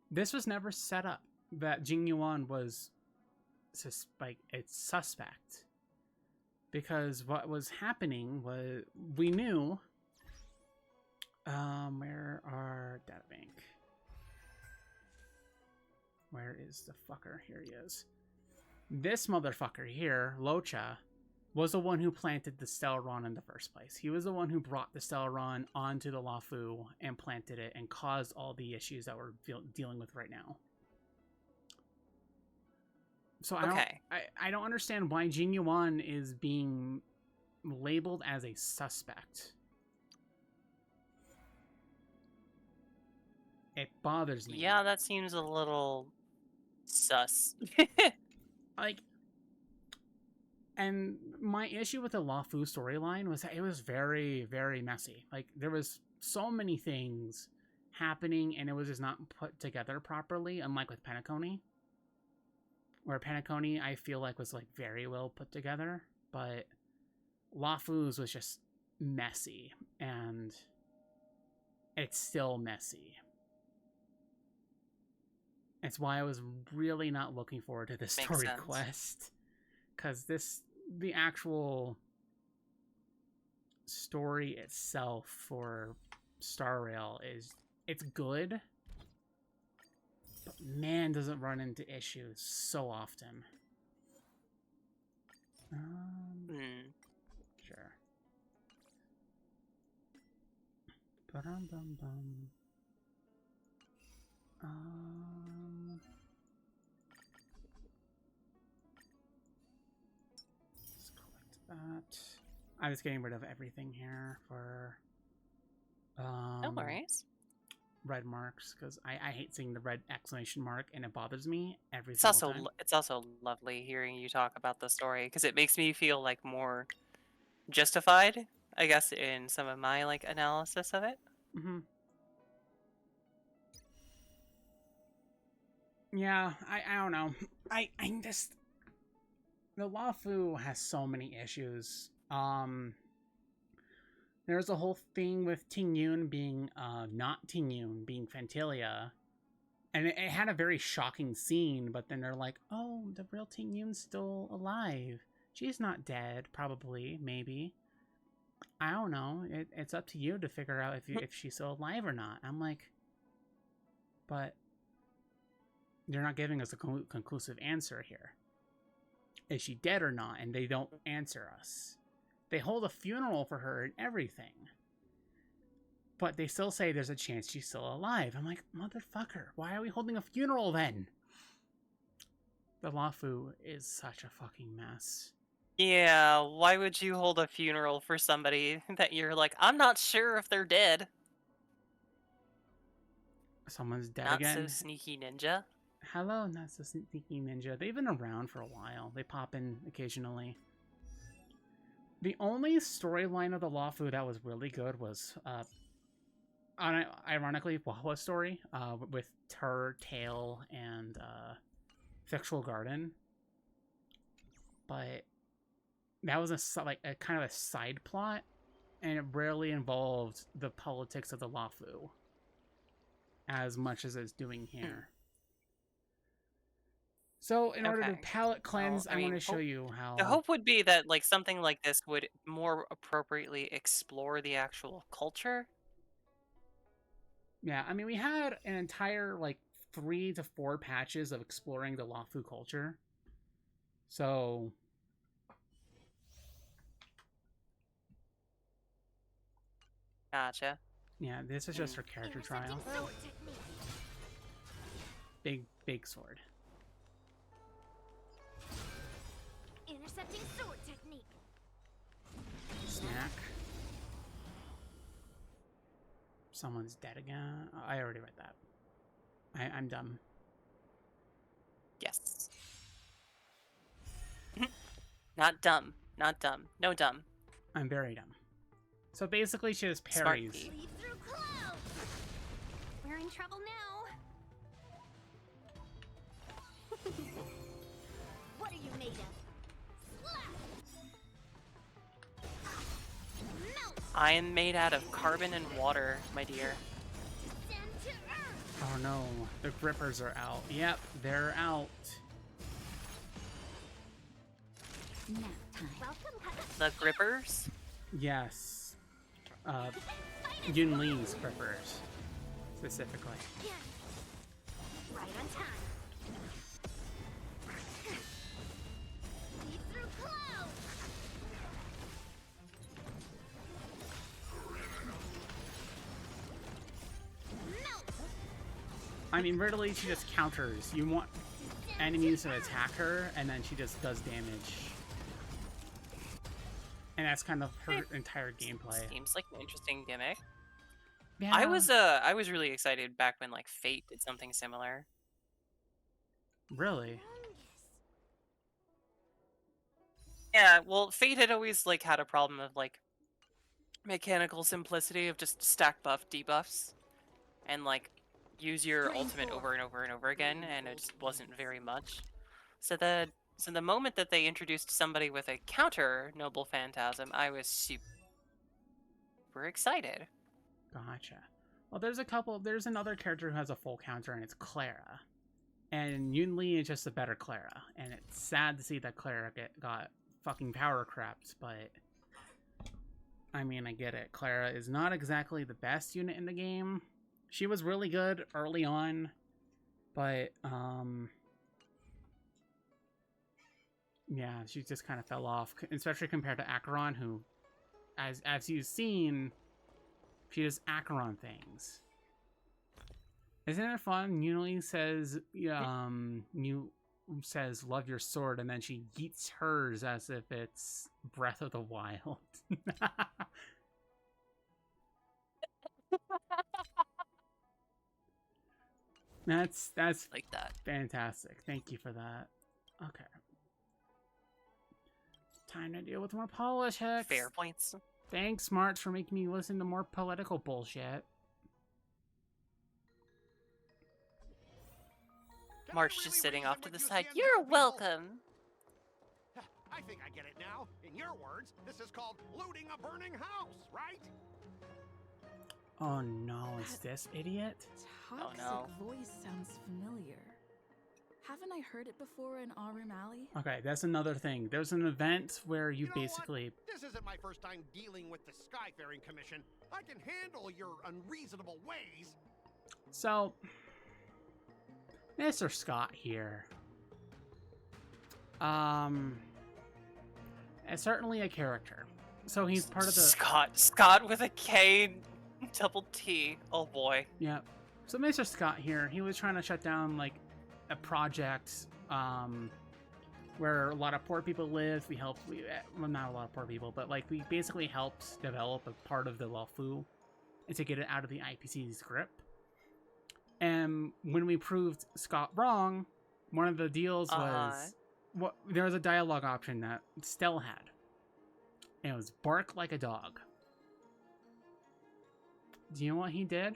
This was never set up that Jingyuan was suspect. Because what was happening was, we knew, where are databank? Where is the fucker? Here he is. This motherfucker here, Locha, was the one who planted the Stellaron in the first place. He was the one who brought the Stellaron onto the Luofu and planted it and caused all the issues that we're dealing with right now. So I don't understand why Jingyuan is being labeled as a suspect. It bothers me. Yeah, that seems a little sus. Like, and my issue with the Luofu storyline was that it was very, very messy. Like, there was so many things happening and it was just not put together properly, unlike with Penacony. Where Penacony, I feel like, was like very well put together, but Luofu's was just messy, and it's still messy. It's why I was really not looking forward to this story quest, because the actual story itself for Star Rail it's good. But man, does it run into issues so often. Sure. Ba-dum-bum-bum. Let's collect that. I'm just getting rid of everything here for... no worries. Red marks, because I hate seeing the red exclamation mark and it bothers me every It's single time. It's also lovely hearing you talk about the story, because it makes me feel like more justified, I guess, in some of my like analysis of it. Mm-hmm. Yeah, I don't know. I just, the Luofu has so many issues. There's a whole thing with Ting Yun being, not Ting Yun, being Phantilia. And it had a very shocking scene, but then they're like, oh, the real Ting Yun's still alive. She's not dead, probably, maybe. I don't know. It's up to you to figure out if she's still alive or not. I'm like, but they're not giving us a conclusive answer here. Is she dead or not? And they don't answer us. They hold a funeral for her and everything. But they still say there's a chance she's still alive. I'm like, motherfucker, why are we holding a funeral then? The Luofu is such a fucking mess. Yeah, why would you hold a funeral for somebody that you're like, I'm not sure if they're dead? Someone's dead Not again. so sneaky ninja. Hello, not so sneaky ninja. They've been around for a while. They pop in occasionally. The only storyline of the Luofu that was really good was, ironically, Wawa's story, with her, Tail, and, Fictional Garden. But that was a kind of a side plot, and it rarely involved the politics of the Luofu as much as it's doing here. So, in order to palate cleanse, I want to show you how... The hope would be that like something like this would more appropriately explore the actual culture. Yeah, I mean, we had an entire, like, 3 to 4 patches of exploring the Luofu culture. So... Gotcha. Yeah, this is just her character trial. Big sword. Intercepting sword technique. Snack. Someone's dead again. I already read that. I'm dumb. Yes. Not dumb. Not dumb. No dumb. I'm very dumb. So basically, she just parries. Leap through clouds. We're in trouble now. What are you made of? Melt. I am made out of carbon and water, my dear. Descend to earth. Oh no, the grippers are out. Yep, they're out. The grippers? Yes. Yun Li's grippers, specifically. Right on time. Leap through clouds. Melt. I mean, literally, she just counters. You want enemies to attack her, and then she just does damage. And that's kind of her entire gameplay. Seems like an interesting gimmick. Yeah. I was really excited back when like Fate did something similar. Really? Yeah, well, Fate had always like had a problem of like mechanical simplicity of just stack buff debuffs and like use your ultimate over and over and over again, and it just wasn't very much. So the moment that they introduced somebody with a counter Noble Phantasm, I was super excited. Gotcha. Well, there's another character who has a full counter, and it's Clara. And Yun Li is just a better Clara. And it's sad to see that Clara got fucking power crapped, but... I mean, I get it. Clara is not exactly the best unit in the game. She was really good early on, but, yeah, she just kind of fell off, especially compared to Acheron, who, as you've seen, she does Acheron things. Isn't it fun? Yunli says, says, love your sword, and then she yeets hers as if it's Breath of the Wild. That's like that. Fantastic. Thank you for that. Okay. Time to deal with more politics. Fair points. Thanks, March, for making me listen to more political bullshit. March just sitting off to the side. You're welcome. I think I get it now. In your words, this is called looting a burning house, right? Oh no, is this idiot? Toxic voice sounds familiar. Haven't I heard it before in Aurum Alley? Okay, that's another thing. There's an event where you basically... This isn't my first time dealing with the Skyfaring Commission. I can handle your unreasonable ways. So, Mr. Scott here. Is certainly a character. So he's part of the... Scott with a K, double T. Oh boy. Yeah. So Mr. Scott here, he was trying to shut down, like, a project where a lot of poor people live. Well, not a lot of poor people, but like we basically helped develop a part of the Luofu and to get it out of the IPC's grip. And when we proved Scott wrong, one of the deals was there was a dialogue option that Stell had. And it was bark like a dog. Do you know what he did?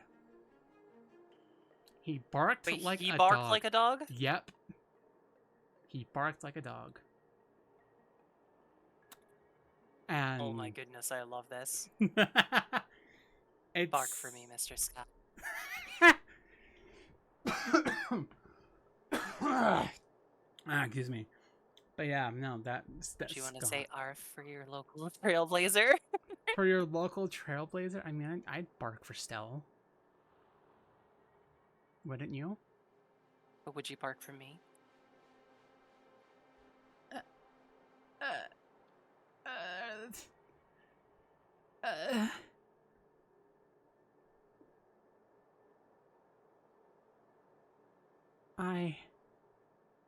He barked like a dog. He barked like a dog? Yep. He barked like a dog. And oh my goodness, I love this. It's... Bark for me, Mr. Scott. Excuse me. But yeah, no, that's Do you want to Scott. say "arf" for your local trailblazer? For your local trailblazer? I mean, I'd bark for Stell. Wouldn't you? But would you bark for me?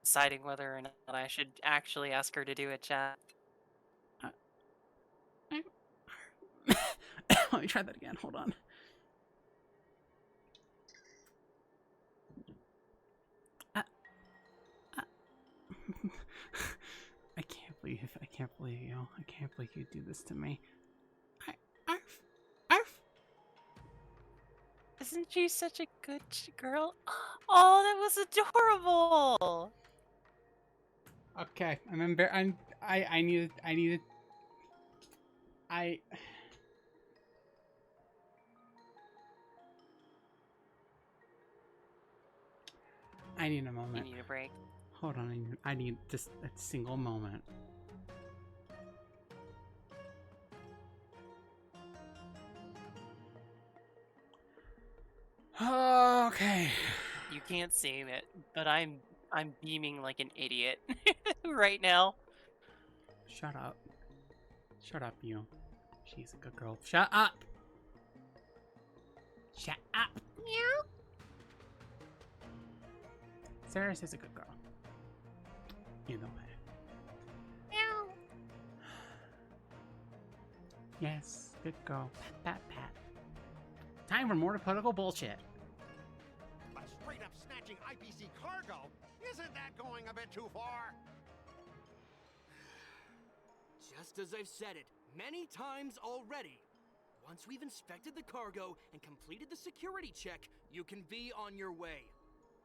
Deciding whether or not I should actually ask her to do it, chat. Let me try that again. Hold on. I can't believe you. I can't believe you do this to me. Arf. Isn't she such a good girl? Oh, that was adorable. Okay, I need a moment. You need a break. Hold on, I need just a single moment. Okay. You can't see it, but I'm beaming like an idiot right now. Shut up. Shut up, you. She's a good girl. Shut up! Shut up! Meow. Ceres is a good girl. Either way. Meow. Yes, good girl. Pat. Time for more political bullshit. But straight up snatching IPC cargo? Isn't that going a bit too far? Just as I've said it many times already. Once we've inspected the cargo and completed the security check, you can be on your way.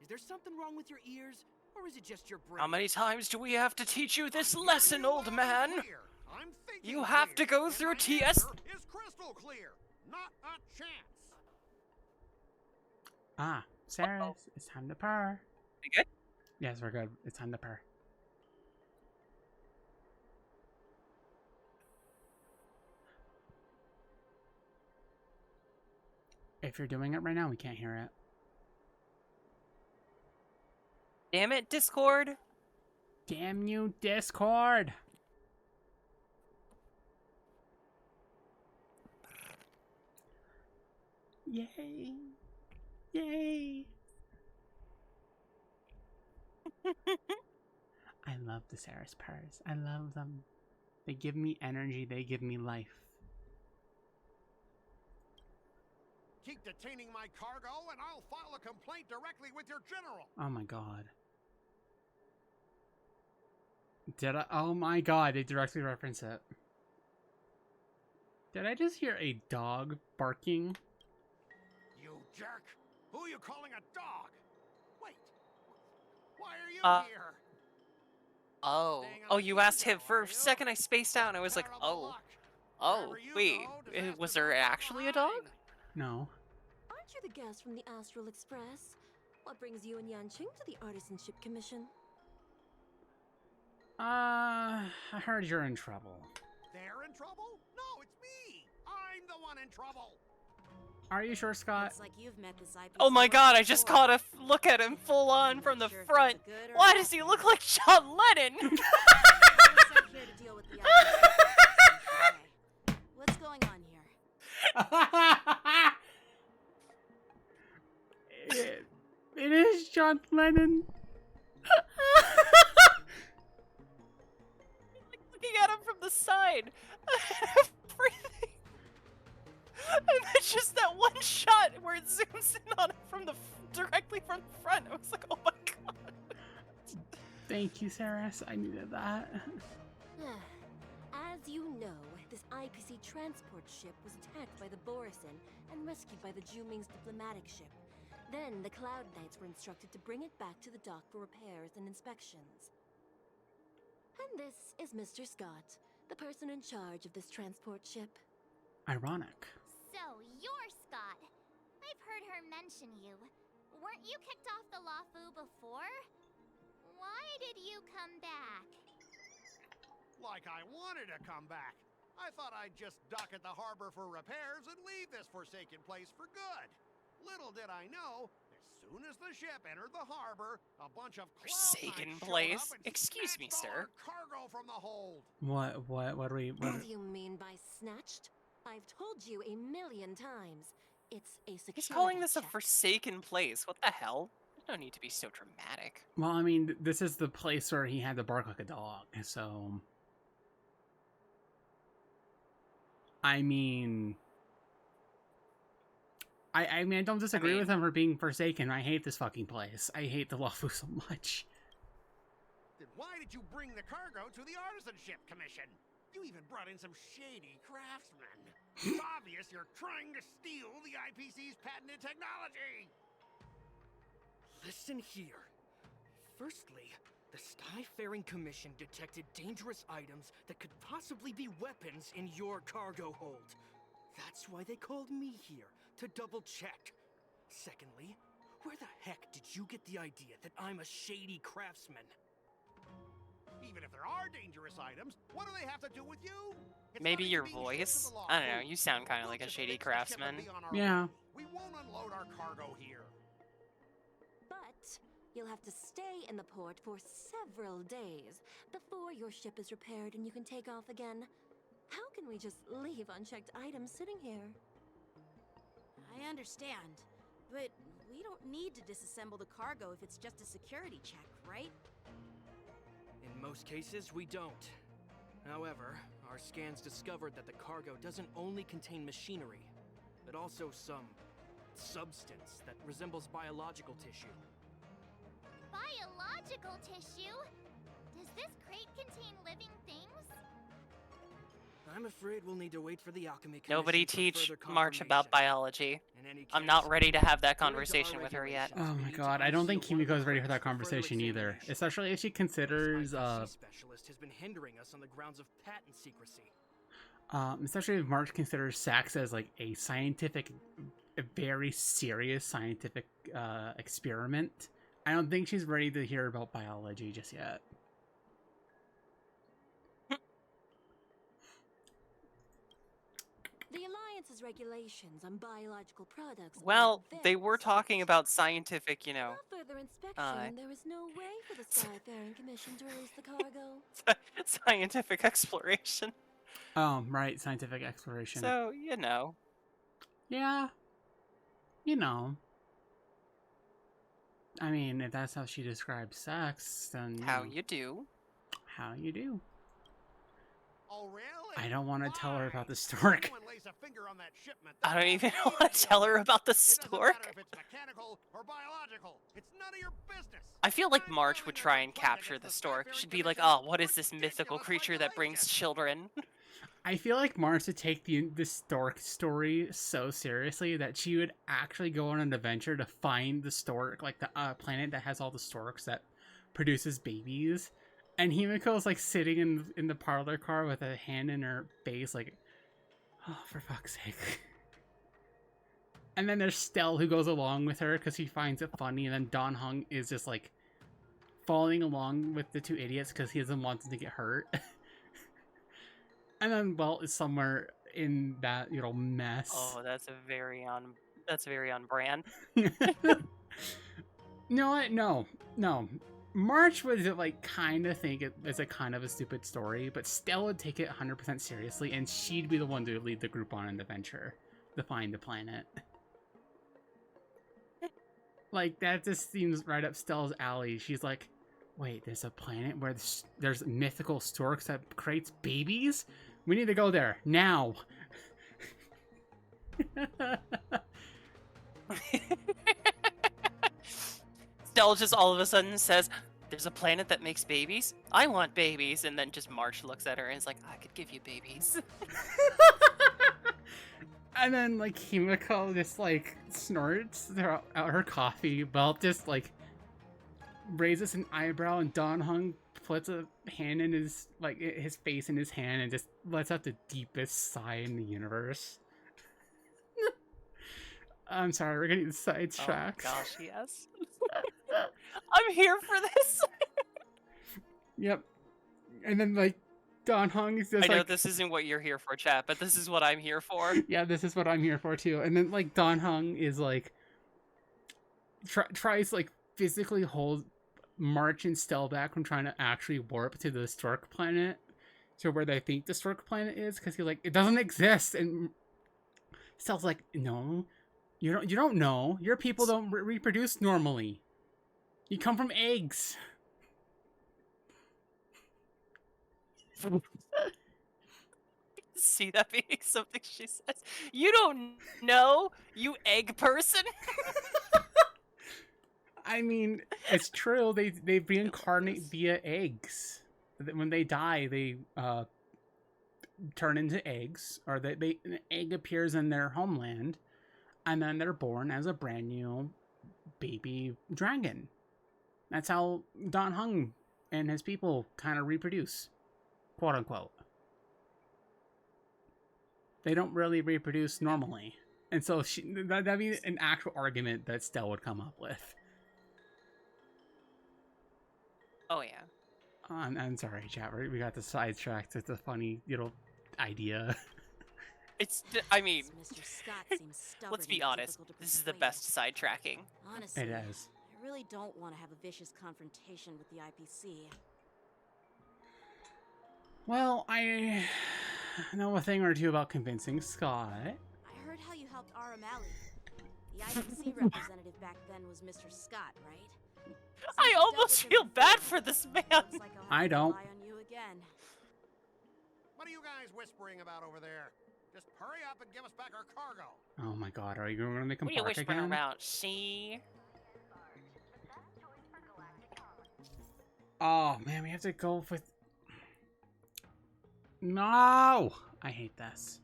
Is there something wrong with your ears, or is it just your brain? How many times do we have to teach you this lesson, old man? You have to go through TS. Is crystal clear. Not a chance. Ceres, it's time to purr. You good? Yes, we're good. It's time to purr. If you're doing it right now, we can't hear it. Damn it, Discord. Damn you, Discord. Yay. Yay. I love the Ceres purrs. I love them. They give me energy. They give me life. Keep detaining my cargo and I'll file a complaint directly with your general. Oh my god. Oh my god, they directly reference it. Did I just hear a dog barking? You jerk! Who are you calling a dog? Wait, why are you here? Oh, you asked him for a second. I spaced out and I was like, oh, wait, was there actually a dog? No. Aren't you the guest from the Astral Express? What brings you and Yanqing to the Artisanship Commission? I heard you're in trouble. They're in trouble? No, it's me! I'm the one in trouble! Are you sure, Scott? Looks like you've met this IPC Oh my god, I just caught a look at him full on from the front. Why does he look like John Lennon? What's going on here? It is John Lennon. the side. Everything. And then just that one shot where it zooms in on it from directly from the front. I was like, oh my god. Thank you, Saras. I needed that. As you know, this IPC transport ship was attacked by the Borisin and rescued by the Juming's diplomatic ship. Then the Cloud Knights were instructed to bring it back to the dock for repairs and inspections. And this is Mr. Scott, the person in charge of this transport ship. Ironic. So, you're Scott. I've heard her mention you. Weren't you kicked off the Lawfu before? Why did you come back? Like I wanted to come back. I thought I'd just dock at the harbor for repairs and leave this forsaken place for good. Little did I know, as soon as the ship entered the harbor, a bunch of Forsaken place? Excuse me, sir. Cargo from the hold. What do we... What do you mean by snatched? I've told you 1,000,000 times. It's a security He's calling this a check. forsaken place. What the hell? No need to be so dramatic. Well, I mean, this is the place where he had to bark like a dog, so... I mean... I mean, I don't disagree with him for being forsaken. I hate this fucking place. I hate the Lawfu so much. Then why did you bring the cargo to the Artisanship Commission? You even brought in some shady craftsmen. It's obvious you're trying to steal the IPC's patented technology! Listen here. Firstly, the Skyfaring Commission detected dangerous items that could possibly be weapons in your cargo hold. That's why they called me here, to double-check. Secondly, where the heck did you get the idea that I'm a shady craftsman? Even if there are dangerous items, what do they have to do with you? It's Maybe not your even being shipped to voice? the I don't know, Lawfu. you sound kind of We'll like a just shady fix the ship and craftsman. be on our Yeah. way. We won't unload our cargo here. But you'll have to stay in the port for several days before your ship is repaired and you can take off again. How can we just leave unchecked items sitting here? I understand, but we don't need to disassemble the cargo if it's just a security check, right? In most cases, we don't. However, our scans discovered that the cargo doesn't only contain machinery, but also some substance that resembles biological tissue. Biological tissue? Does this crate contain living things? I'm afraid we'll need to wait for the Alchemy Commission Nobody for teach further March about biology. In any I'm not ready to have that according to conversation our with her yet. Oh my god, I don't think Kimiko's ready for that conversation either. Especially if she considers, specialist has been hindering us on the grounds of patent secrecy. especially if March considers Sax as like a very serious scientific experiment. I don't think she's ready to hear about biology just yet. The Alliance's regulations on biological products. Well, are they very were talking about scientific, you know, Without further inspection, there is no way for the Skyfaring Commission to release the cargo. scientific exploration. Oh, right, scientific exploration. So, you know. Yeah. You know. I mean, if that's how she describes sex, then... How you do. How you do. Oh, really? I don't want to tell her about the stork. Someone lays a finger on that shipment, I don't even want to tell her about the stork. if it's mechanical or biological. It's none of your business. I feel like March would try and capture the stork. She'd be like, oh, what is this mythical creature that brings children? I feel like Mars would take the stork story so seriously that she would actually go on an adventure to find the stork, like the planet that has all the storks that produces babies. And Himiko's like sitting in the parlor car with a hand in her face, like, oh, for fuck's sake. And then there's Stell who goes along with her because he finds it funny, and then Don Hung is just like following along with the two idiots because he doesn't want them to get hurt. And then Welt is somewhere in that, you know, mess. Oh, that's very on brand. No, what? No. March would like kind of think it's a kind of a stupid story, but Stell would take it 100% seriously, and she'd be the one to lead the group on an adventure to find the planet. Like, that just seems right up Stell's alley. She's like, Wait, there's a planet where there's mythical storks that creates babies? We need to go there, now! Stella just all of a sudden says, there's a planet that makes babies? I want babies. And then just March looks at her and is like, I could give you babies. And then, like, Himiko just, like, snorts out her coffee. Belt just, like, raises an eyebrow, and Dan Heng puts a hand in his, like, his face in his hand and just lets out the deepest sigh in the universe. I'm sorry, we're getting sidetracked. Oh gosh, yes. I'm here for this. Yep. And then, like, Dan Heng is just I know like, this isn't what you're here for, chat, but this is what I'm here for. yeah, this is what I'm here for too. And then, like, Dan Heng is like tries like physically hold March and Stell back from trying to actually warp to the Stork planet, to where they think the Stork planet is, because he's like, it doesn't exist. And Stell's like, no, you don't know. Your people don't reproduce normally. You come from eggs. See that being something she says. You don't know, you egg person. I mean, it's true. They reincarnate via eggs. When they die, they turn into eggs, or an egg appears in their homeland, and then they're born as a brand new baby dragon. That's how Dan Heng and his people kind of reproduce, quote unquote. They don't really reproduce normally, and so that'd be an actual argument that Stell would come up with. Oh yeah. I'm sorry, chat. We got the sidetracked. It's a funny little idea. I mean, Mr. Scott seems stubborn let's be and honest. difficult to This is the persuade. best sidetracking. Honestly, It is. I really don't want to have a vicious confrontation with the IPC. Well, I know a thing or two about convincing Scott. I heard how you helped Aramali. The IPC representative back then was Mr. Scott, right? I almost feel bad for this man. I don't. Rely on you again. What are you guys whispering about over there? Just hurry up and give us back our cargo. Oh my god, are you going to make him What are you bark whispering again? about? See? Oh man, we have to go with... No! I hate this.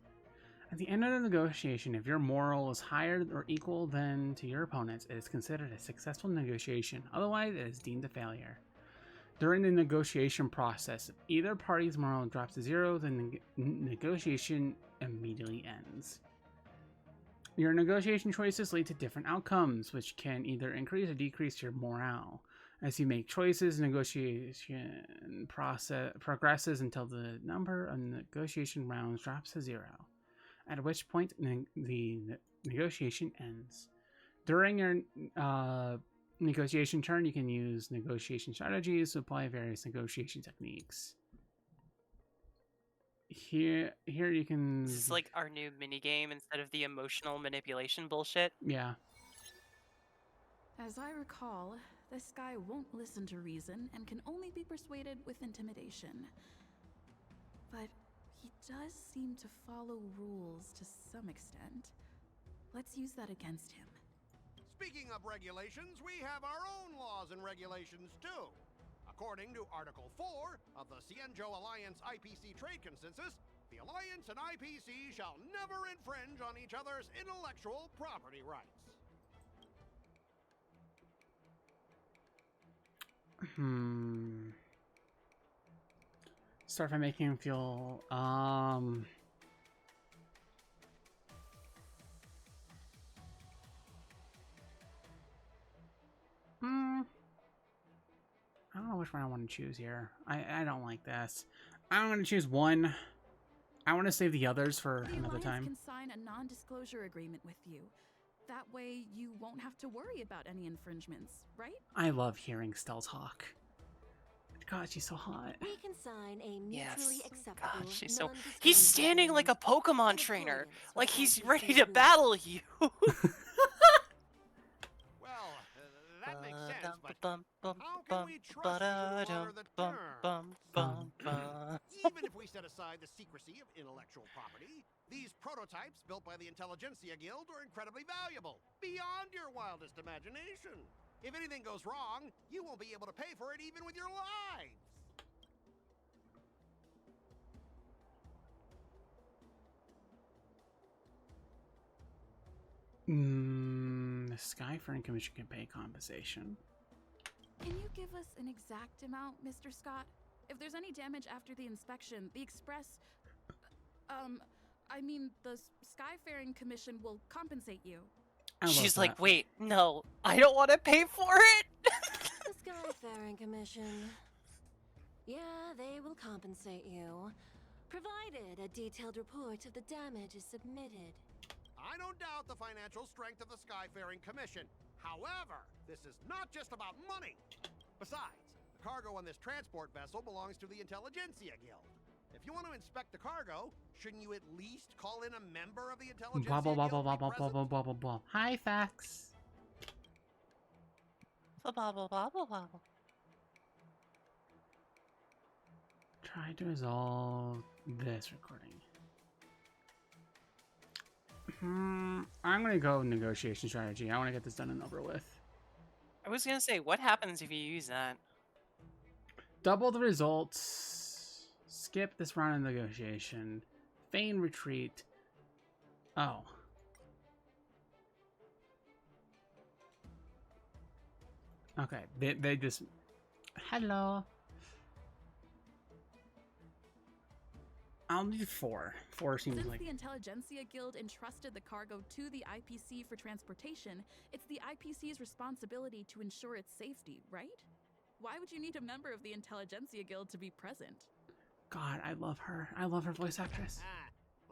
At the end of the negotiation, if your moral is higher or equal than to your opponent's, it is considered a successful negotiation. Otherwise, it is deemed a failure. During the negotiation process, if either party's moral drops to zero, the negotiation immediately ends. Your negotiation choices lead to different outcomes, which can either increase or decrease your morale. As you make choices, negotiation process progresses until the number of negotiation rounds drops to zero, at which point the negotiation ends. During your negotiation turn, you can use negotiation strategies to apply various negotiation techniques. Here you can... This is like our new minigame instead of the emotional manipulation bullshit. Yeah. As I recall, this guy won't listen to reason and can only be persuaded with intimidation. But he does seem to follow rules to some extent. Let's use that against him. Speaking of regulations, we have our own laws and regulations too. According to Article 4 of the Xianzhou Alliance IPC Trade Consensus, the Alliance and IPC shall never infringe on each other's intellectual property rights. Start by making him feel, I don't know which one I want to choose here. I don't like this. I'm going to choose one. I want to save the others for another time. The Alliance can sign a non-disclosure agreement with you. That way, you won't have to worry about any infringements, right? I love hearing Stell talk. God, she's so hot. We can sign a mutually acceptable. God, she's so... He's standing like a Pokemon trainer. Like he's ready to battle you. Well, that makes sense, but how can we trust you to honor the terms. Even if we set aside the secrecy of intellectual property, these prototypes built by the Intelligentsia Guild are incredibly valuable, beyond your wildest imagination. If anything goes wrong, you won't be able to pay for it even with your lives. The Skyfaring Commission can pay compensation. Can you give us an exact amount, Mr. Scott? If there's any damage after the inspection, the Express... I mean, the Skyfaring Commission will compensate you. She's like, wait, no, I don't want to pay for it. The Skyfaring Commission. Yeah, they will compensate you, provided a detailed report of the damage is submitted. I don't doubt the financial strength of the Skyfaring Commission. However, this is not just about money. Besides, the cargo on this transport vessel belongs to the Intelligentsia Guild. If you want to inspect the cargo, shouldn't you at least call in a member of the Intelligentsia Guild? Hi, Fax. Try to resolve this recording. I'm gonna go negotiation strategy. I want to get this done and over with. I was gonna say, what happens if you use that? Double the results. Skip this round of negotiation. Feign retreat. Oh. Okay, they just... Hello. I'll need 4. 4 seems Since like... the Intelligentsia Guild entrusted the cargo to the IPC for transportation, it's the IPC's responsibility to ensure its safety, right? Why would you need a member of the Intelligentsia Guild to be present? God, I love her. I love her voice actress.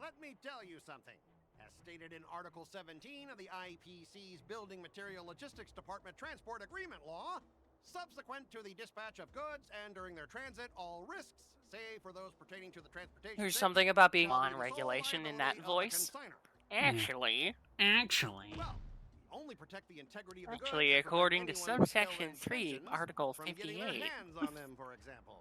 Let me tell you something. As stated in Article 17 of the IPC's Building Material Logistics Department Transport Agreement Law, subsequent to the dispatch of goods and during their transit, all risks, save for those pertaining to the transportation... There's something about being on regulation in that voice. Actually. Well, only protect the integrity of the Actually, goods according to and prevent anyone subsection with 3, inspections Article from getting their 58. hands on them, for example.